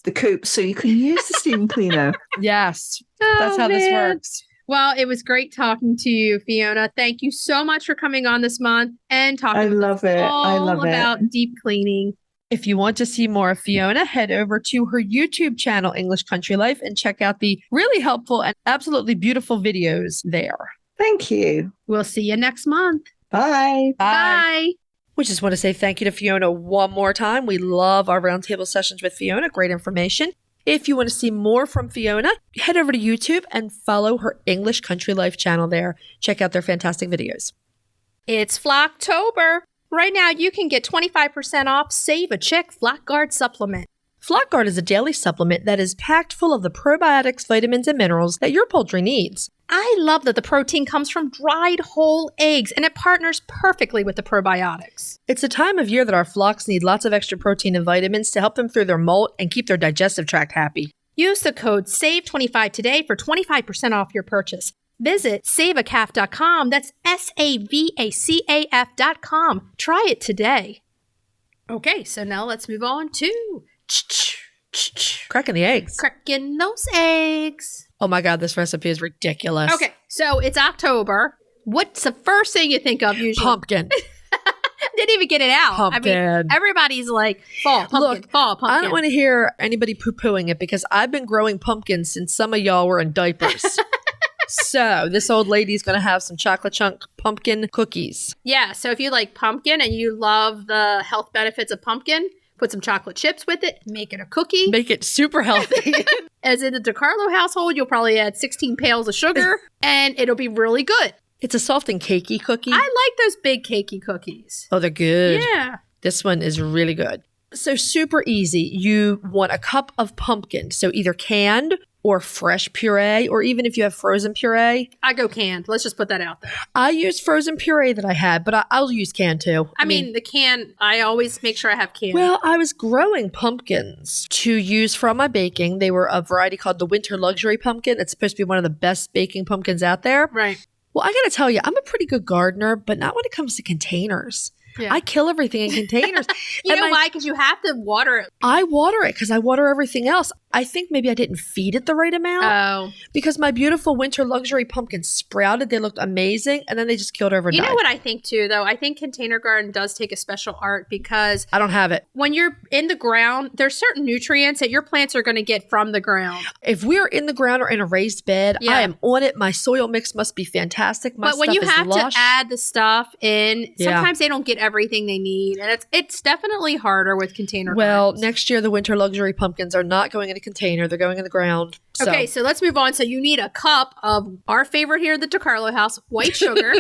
the coop so you can use the steam cleaner. Yes. That's how this works. Well, it was great talking to you, Fiona. Thank you so much for coming on this month and talking about deep cleaning. If you want to see more of Fiona, head over to her YouTube channel, English Country Life, and check out the really helpful and absolutely beautiful videos there. Thank you. We'll see you next month. Bye. Bye. We just want to say thank you to Fiona one more time. We love our roundtable sessions with Fiona. Great information. If you want to see more from Fiona, head over to YouTube and follow her English Country Life channel there. Check out their fantastic videos. It's Flocktober. Right now, you can get 25% off Save a Chick Flock Guard supplement. Flock Guard is a daily supplement that is packed full of the probiotics, vitamins, and minerals that your poultry needs. I love that the protein comes from dried whole eggs and it partners perfectly with the probiotics. It's a time of year that our flocks need lots of extra protein and vitamins to help them through their molt and keep their digestive tract happy. Use the code SAVE25 today for 25% off your purchase. Visit saveacalf.com. That's SAVACAF.com. Try it today. Okay, so now let's move on to Cracking the eggs. cracking those eggs. Oh my God, this recipe is ridiculous. Okay, so it's October. What's the first thing you think of usually? Pumpkin. Didn't even get it out. Pumpkin. I mean, everybody's like, fall, pumpkin, Look, fall, pumpkin. I don't want to hear anybody poo-pooing it because I've been growing pumpkins since some of y'all were in diapers. So this old lady's going to have some chocolate chunk pumpkin cookies. Yeah, so if you like pumpkin and you love the health benefits of pumpkin, put some chocolate chips with it, make it a cookie. Make it super healthy. As in the DiCarlo household, you'll probably add 16 pails of sugar and it'll be really good. It's a soft and cakey cookie. I like those big cakey cookies. Oh, they're good. Yeah. This one is really good. So super easy. You want a cup of pumpkin. So either canned or fresh puree, or even if you have frozen puree. I go canned. Let's just put that out there. I use frozen puree that I had, but I'll use canned too. I mean, the can, I always make sure I have canned. Well, I was growing pumpkins to use for my baking. They were a variety called the Winter Luxury Pumpkin. It's supposed to be one of the best baking pumpkins out there. Right. Well, I got to tell you, I'm a pretty good gardener, but not when it comes to containers. Yeah. I kill everything in containers. You know why? Because you have to water it. I water it because I water everything else. I think maybe I didn't feed it the right amount. Oh. Because my beautiful Winter Luxury pumpkins sprouted. They looked amazing. And then they just killed overnight. You know what I think too, though? I think container garden does take a special art because I don't have it. when you're in the ground, there's certain nutrients that your plants are going to get from the ground. If we're in the ground or in a raised bed, Yeah. I am on it. My soil mix must be fantastic. My But when stuff you is have lush. to add the stuff in, Yeah. sometimes they don't get everything they need. And it's definitely harder with container Well, gardens. next year, the Winter Luxury pumpkins are not going in a container. They're going in the ground. So. Okay, so let's move on. So you need a cup of our favorite here at the DiCarlo house, white sugar,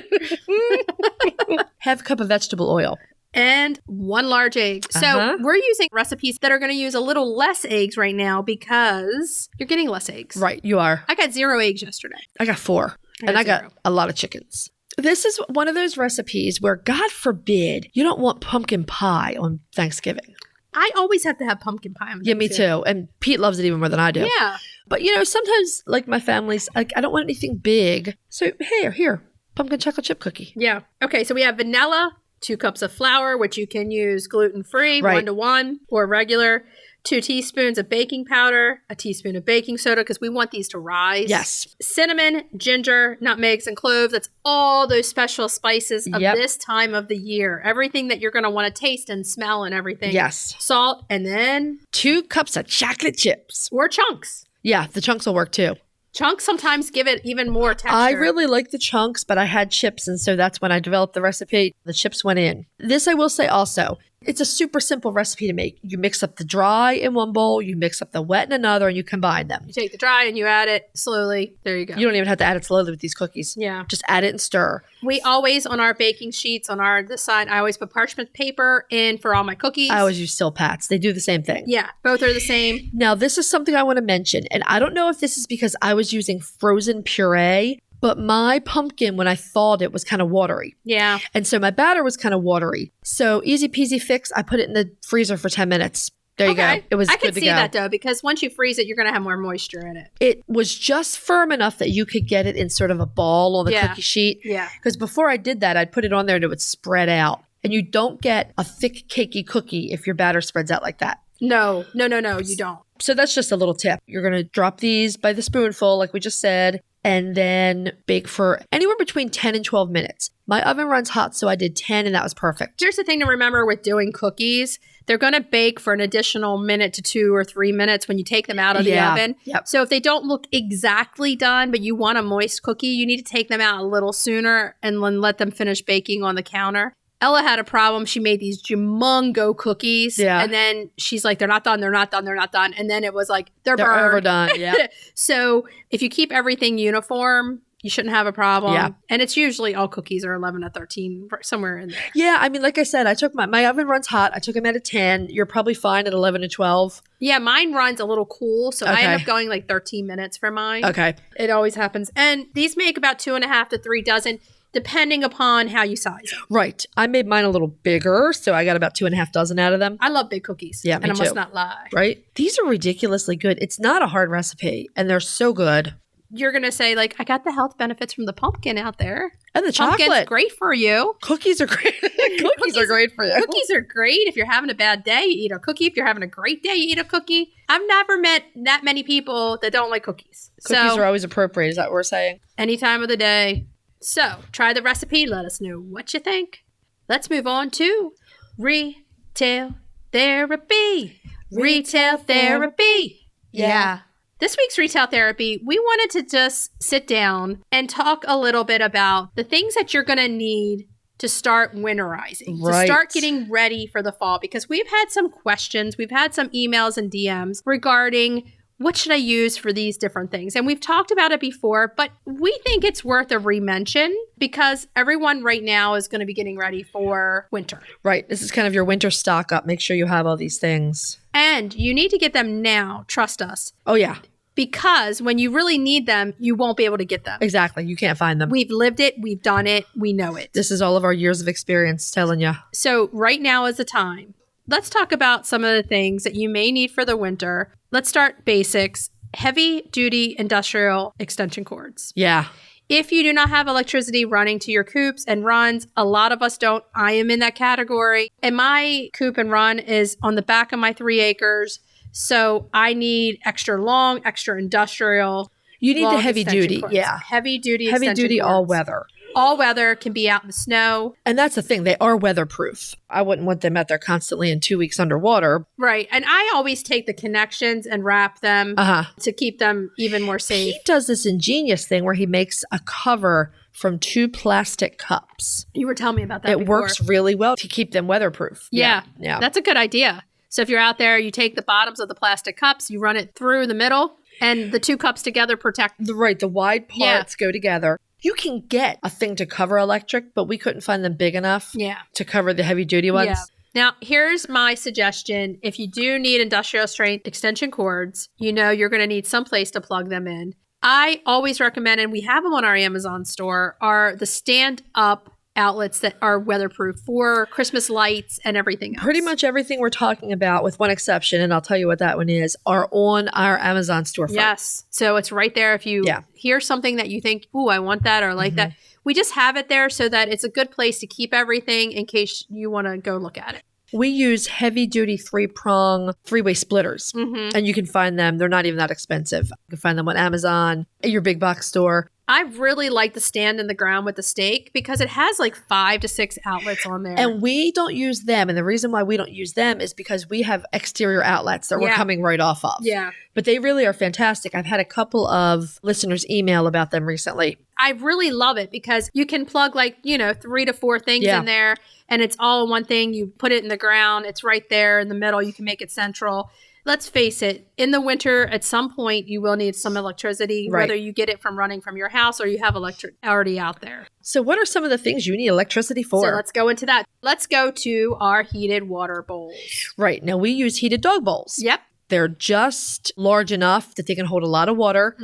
Have a cup of vegetable oil. and one large egg. So Uh-huh. we're using recipes that are going to use a little less eggs right now because you're getting less eggs. Right, you are. I got 0 eggs yesterday. I got 4. I And got I got 0. a lot of chickens. This is one of those recipes where, God forbid, you don't want pumpkin pie on Thanksgiving. I always have to have pumpkin pie. On Yeah, me Thanksgiving. too. And Pete loves it even more than I do. Yeah. But, sometimes, like my family's, like, I don't want anything big. So, here, pumpkin chocolate chip cookie. Yeah. Okay, so we have vanilla, 2 cups of flour, which you can use gluten-free, Right. 1-to-1, or regular, 2 teaspoons of baking powder, a teaspoon of baking soda, because we want these to rise. Yes. Cinnamon, ginger, nutmegs, and cloves. That's all those special spices of Yep. this time of the year. Everything that you're going to want to taste and smell and everything. Yes. Salt, and then, 2 cups of chocolate chips. or chunks. Yeah, the chunks will work too. Chunks sometimes give it even more texture. I really like the chunks, but I had chips, and so that's when I developed the recipe. The chips went in. This I will say also, it's a super simple recipe to make. You mix up the dry in one bowl, you mix up the wet in another, and you combine them. You take the dry and you add it slowly. There you go. You don't even have to add it slowly with these cookies. Yeah. Just add it and stir. We always, on our baking sheets, on this side, I always put parchment paper in for all my cookies. I always use Silpats. They do the same thing. Yeah, both are the same. Now, this is something I want to mention, and I don't know if this is because I was using frozen puree, but my pumpkin, when I thawed it, was kind of watery. Yeah. And so my batter was kind of watery. So easy peasy fix. I put it in the freezer for 10 minutes. There you go. It was I good can to see go. that though, because once you freeze it, you're going to have more moisture in it. It was just firm enough that you could get it in sort of a ball on the Yeah. cookie sheet. Yeah. Because before I did that, I'd put it on there and it would spread out. And you don't get a thick, cakey cookie if your batter spreads out like that. No, you don't. So that's just a little tip. You're going to drop these by the spoonful, like we just said, and then bake for anywhere between 10 and 12 minutes. My oven runs hot, so I did 10, and that was perfect. Here's the thing to remember with doing cookies. They're going to bake for an additional minute to 2 or 3 minutes when you take them out of the oven. Yep. So if they don't look exactly done, but you want a moist cookie, you need to take them out a little sooner and then let them finish baking on the counter. Ella had a problem. She made these jumungo cookies. Yeah. And then she's like, they're not done. And then it was like, they're They're burned. overdone. Yeah. So if you keep everything uniform, you shouldn't have a problem. Yeah. And it's usually all cookies are 11 to 13, somewhere in there. Yeah, I mean, like I said, I took my oven runs hot. I took them at a 10. You're probably fine at 11 to 12. Yeah, mine runs a little cool. So I Okay. end up going like 13 minutes for mine. Okay. It always happens. And these make about 2.5 to 3 dozen, depending upon how you size them. Right. I made mine a little bigger, so I got about 2.5 dozen out of them. I love big cookies. Yeah, and me I must too. not lie. Right? These are ridiculously good. It's not a hard recipe, and they're so good. you're going to say, like, I got the health benefits from the pumpkin out there. And the Pumpkin's chocolate. great for you. Cookies are great. Cookies are great for you. Cookies are great. If you're having a bad day, you eat a cookie. If you're having a great day, you eat a cookie. I've never met that many people that don't like cookies. Cookies So, are always appropriate. Is that what we're saying? any time of the day. So, try the recipe. Let us know what you think. Let's move on to retail therapy. Retail therapy. Yeah. This week's retail therapy, we wanted to just sit down and talk a little bit about the things that you're going to need to start winterizing, to start getting ready for the fall, because we've had some questions. We've had some emails and DMs regarding what should I use for these different things? And we've talked about it before, but we think it's worth a re-mention because everyone right now is going to be getting ready for winter. Right. This is kind of your winter stock up. Make sure you have all these things. And you need to get them now. Trust us. Oh, yeah. Because when you really need them, you won't be able to get them. Exactly. You can't find them. We've lived it. We've done it. We know it. This is all of our years of experience telling you. So right now is the time. Let's talk about some of the things that you may need for the winter. Let's start basics. Heavy duty industrial extension cords. Yeah. If you do not have electricity running to your coops and runs, a lot of us don't. I am in that category. And my coop and run is on the back of my 3 acres. So I need extra long, extra industrial. You need the heavy duty. Cords. Yeah. Heavy duty Heavy duty cords. all weather. All weather, can be out in the snow. And that's the thing. They are weatherproof. I wouldn't want them out there constantly in 2 weeks underwater. Right. And I always take the connections and wrap them to keep them even more safe. He does this ingenious thing where he makes a cover from 2 plastic cups. You were telling me about that It before. works really well to keep them weatherproof. Yeah. Yeah. That's a good idea. So if you're out there, you take the bottoms of the plastic cups, you run it through the middle, and the 2 cups together protect. The wide parts go together. You can get a thing to cover electric, but we couldn't find them big enough to cover the heavy duty ones. Yeah. Now, here's my suggestion. If you do need industrial strength extension cords, you know you're going to need some place to plug them in. I always recommend, and we have them on our Amazon store, are the stand-up outlets that are weatherproof for Christmas lights and everything else. Pretty much everything we're talking about, with one exception, and I'll tell you what that one is, are on our Amazon storefront. Yes. So it's right there. If you hear something that you think, ooh, I want that or like that, we just have it there so that it's a good place to keep everything in case you want to go look at it. We use heavy-duty 3-prong 3-way splitters, and you can find them. They're not even that expensive. You can find them on Amazon, at your big box store. I really like the stand in the ground with the stake because it has like 5 to 6 outlets on there. And we don't use them. And the reason why we don't use them is because we have exterior outlets that we're coming right off of. Yeah. But they really are fantastic. I've had a couple of listeners email about them recently. I really love it because you can plug 3 to 4 things in there and it's all in one thing. You put it in the ground. It's right there in the middle. You can make it central. Let's face it, in the winter, at some point, you will need some electricity, whether you get it from running from your house or you have electric already out there. So what are some of the things you need electricity for? So let's go into that. Let's go to our heated water bowls. Right. Now, we use heated dog bowls. Yep. They're just large enough that they can hold a lot of water.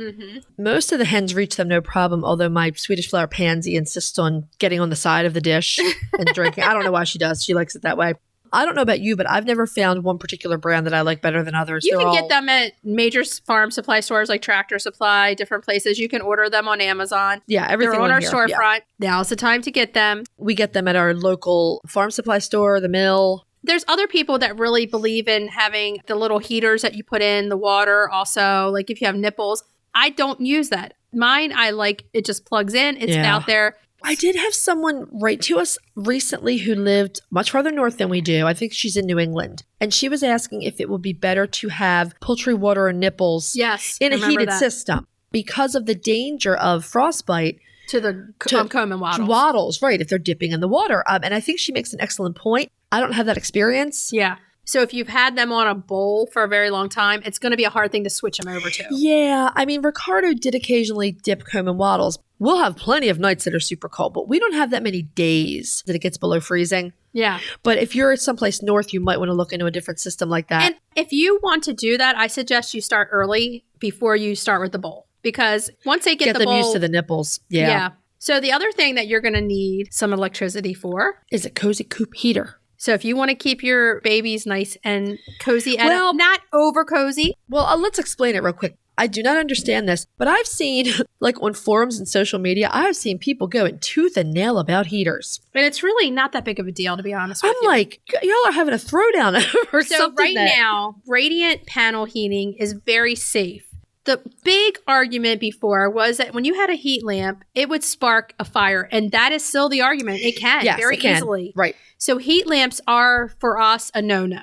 Most of the hens reach them no problem, although my Swedish flower pansy insists on getting on the side of the dish and drinking. I don't know why she does. She likes it that way. I don't know about you, but I've never found one particular brand that I like better than others. You can get them at major farm supply stores like Tractor Supply, different places. You can order them on Amazon. Yeah, everything They're on our here. storefront. Now's the time to get them. We get them at our local farm supply store, the mill. There's other people that really believe in having the little heaters that you put in the water also. Like if you have nipples, I don't use that. Mine, I like it just plugs in. It's out there. I did have someone write to us recently who lived much farther north than we do. I think she's in New England. And she was asking if it would be better to have poultry water and nipples in a heated system because of the danger of frostbite. To the comb and wattles. Wattles, right, if they're dipping in the water. And I think she makes an excellent point. I don't have that experience. Yeah. So if you've had them on a bowl for a very long time, it's going to be a hard thing to switch them over to. Yeah. I mean, Ricardo did occasionally dip comb and wattles. We'll have plenty of nights that are super cold, but we don't have that many days that it gets below freezing. Yeah. But if you're someplace north, you might want to look into a different system like that. And if you want to do that, I suggest you start early before you start with the bowl. Because once they get the them bowl, used to the nipples. Yeah. So the other thing that you're going to need some electricity for is a cozy coop heater. So if you want to keep your babies nice and cozy, and not over cozy. Well, let's explain it real quick. I do not understand this, but I've seen, like on forums and social media, I've seen people go in tooth and nail about heaters. And it's really not that big of a deal, to be honest with I'm you. like, y'all are having a throwdown over So something right now, radiant panel heating is very safe. The big argument before was that when you had a heat lamp, it would spark a fire. And that is still the argument. It can very easily. Right. So heat lamps are, for us, a no-no,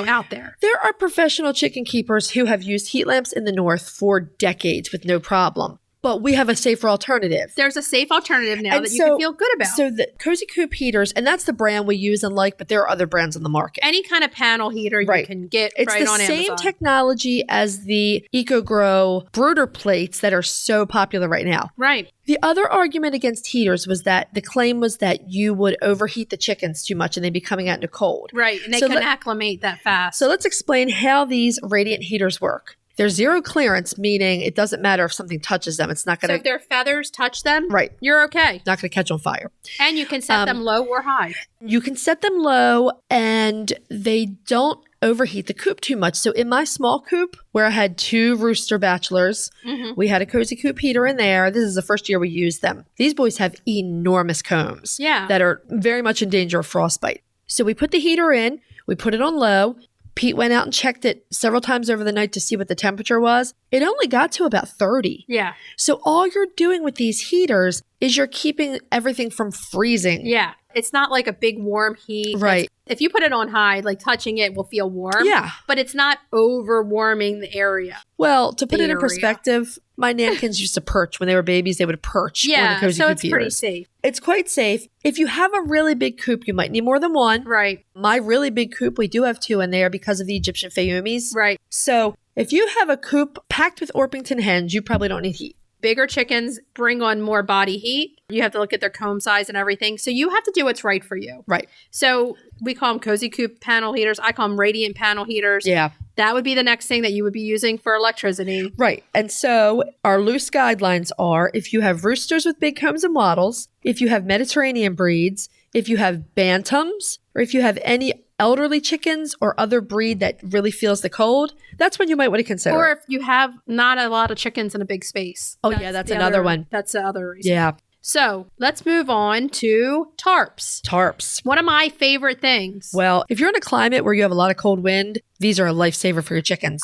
out there. There are professional chicken keepers who have used heat lamps in the north for decades with no problem. But we have a safer alternative. There's a safe alternative now that you can feel good about. So the Cozy Coop heaters, and that's the brand we use and like, but there are other brands on the market. Any kind of panel heater you can get it's right the on same Amazon. technology as the EcoGrow brooder plates that are so popular right now. Right. The other argument against heaters was that the claim was that you would overheat the chickens too much and they'd be coming out into cold. Right. And they can acclimate that fast. So let's explain how these radiant heaters work. They're zero clearance, meaning it doesn't matter if something touches them. It's not going to... So if their feathers touch them, right, you're okay. Not going to catch on fire. And you can set them low or high. You can set them low and they don't overheat the coop too much. So in my small coop, where I had 2 rooster bachelors, we had a Cozy Coop heater in there. This is the first year we used them. These boys have enormous combs that are very much in danger of frostbite. So we put the heater in, we put it on low. Pete went out and checked it several times over the night to see what the temperature was. It only got to about 30. Yeah. So all you're doing with these heaters is you're keeping everything from freezing. Yeah. It's not like a big warm heat. Right. If you put it on high, like touching it will feel warm. Yeah. But it's not over warming the area. Well, to put it in perspective, my Nankins used to perch. When they were babies, they would perch on the Cozy Coop it's heaters. pretty safe. It's quite safe. If you have a really big coop, you might need more than one. Right. My really big coop, we do have 2 in there because of the Egyptian Fayumis. Right. So if you have a coop packed with Orpington hens, you probably don't need heat. Bigger chickens bring on more body heat. You have to look at their comb size and everything. So you have to do what's right for you. Right. So we call them Cozy Coop panel heaters. I call them radiant panel heaters. Yeah. That would be the next thing that you would be using for electricity. Right. And so our loose guidelines are if you have roosters with big combs and wattles, if you have Mediterranean breeds, if you have bantams, or if you have any elderly chickens or other breed that really feels the cold, that's when you might want to consider. Or if you have not a lot of chickens in a big space. Oh, that's another one. That's the other reason. Yeah. So let's move on to tarps. Tarps. One of my favorite things. Well, if you're in a climate where you have a lot of cold wind, these are a lifesaver for your chickens.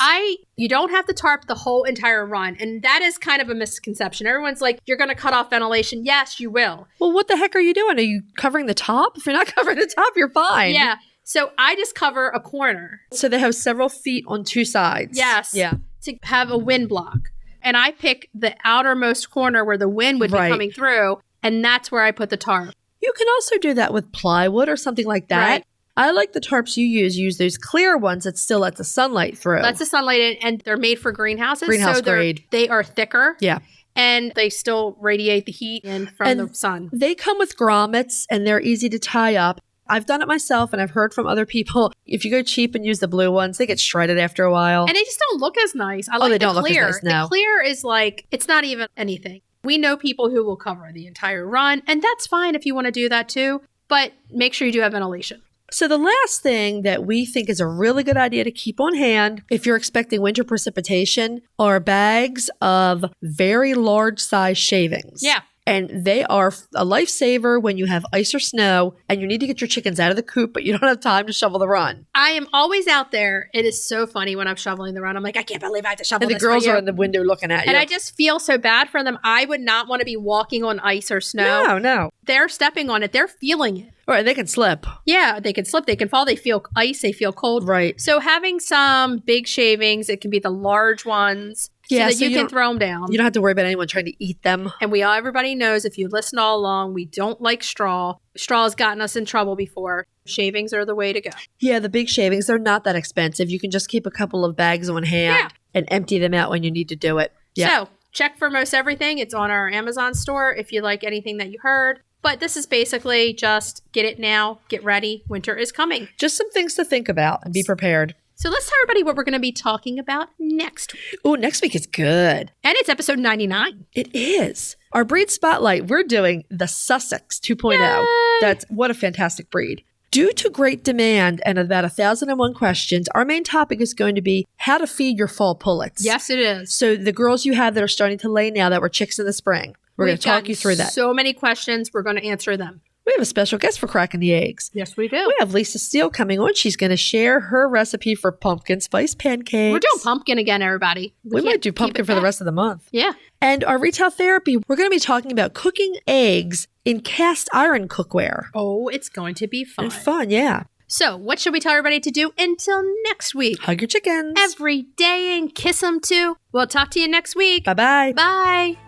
You don't have to tarp the whole entire run. And that is kind of a misconception. Everyone's like, you're going to cut off ventilation. Yes, you will. Well, what the heck are you doing? Are you covering the top? If you're not covering the top, you're fine. Yeah. So I just cover a corner. So they have several feet on 2 sides. Yes. Yeah. To have a wind block. And I pick the outermost corner where the wind would be coming through. And that's where I put the tarp. You can also do that with plywood or something like that. Right. I like the tarps you use. Use those clear ones that still let the sunlight through. That's the sunlight in, and they're made for greenhouses. Greenhouse so grade. They are thicker. Yeah. And they still radiate the heat in from the sun. They come with grommets and they're easy to tie up. I've done it myself and I've heard from other people, if you go cheap and use the blue ones, they get shredded after a while. And they just don't look as nice. I like they the don't clear. look as nice, no. The clear is like, it's not even anything. We know people who will cover the entire run, and that's fine if you want to do that too, but make sure you do have ventilation. So the last thing that we think is a really good idea to keep on hand if you're expecting winter precipitation are bags of very large size shavings. Yeah. And they are a lifesaver when you have ice or snow and you need to get your chickens out of the coop, but you don't have time to shovel the run. I am always out there. It is so funny when I'm shoveling the run. I'm like, I can't believe I have to shovel And the this girls for you. are in the window looking at you. And I just feel so bad for them. I would not want to be walking on ice or snow. No. They're stepping on it. They're feeling it. Or they can slip. Yeah, they can slip. They can fall. They feel ice. They feel cold. Right. So having some big shavings, it can be the large ones, so that you can throw them down. You don't have to worry about anyone trying to eat them. And everybody knows, if you listen all along, we don't like straw. Straw has gotten us in trouble before. Shavings are the way to go. Yeah, the big shavings, they're not that expensive. You can just keep a couple of bags on hand and empty them out when you need to do it. Yeah. So check for most everything. It's on our Amazon store if you like anything that you heard. But this is basically just get it now, get ready. Winter is coming. Just some things to think about and be prepared. So let's tell everybody what we're going to be talking about next week. Oh, next week is good. And it's episode 99. It is. Our breed spotlight, we're doing the Sussex 2.0. Yay! That's what a fantastic breed. Due to great demand and about 1,001 questions, our main topic is going to be how to feed your fall pullets. Yes, it is. So the girls you have that are starting to lay now that were chicks in the spring, we're going to talk you through that. So many questions. We're going to answer them. We have a special guest for cracking the eggs. Yes, we do. We have Lisa Steele coming on. She's going to share her recipe for pumpkin spice pancakes. We're doing pumpkin again, everybody. We might do pumpkin for the rest of the month. Yeah. And our retail therapy, we're going to be talking about cooking eggs in cast iron cookware. Oh, it's going to be fun. And fun, yeah. So, what should we tell everybody to do until next week? Hug your chickens. Every day and kiss them too. We'll talk to you next week. Bye-bye. Bye.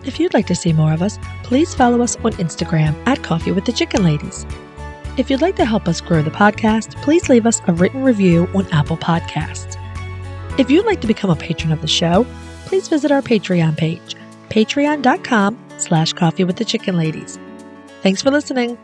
If you'd like to see more of us, please follow us on Instagram at Coffee with the Chicken Ladies. If you'd like to help us grow the podcast, please leave us a written review on Apple Podcasts. If you'd like to become a patron of the show, please visit our Patreon page, patreon.com/Coffee with the Chicken Ladies. Thanks for listening.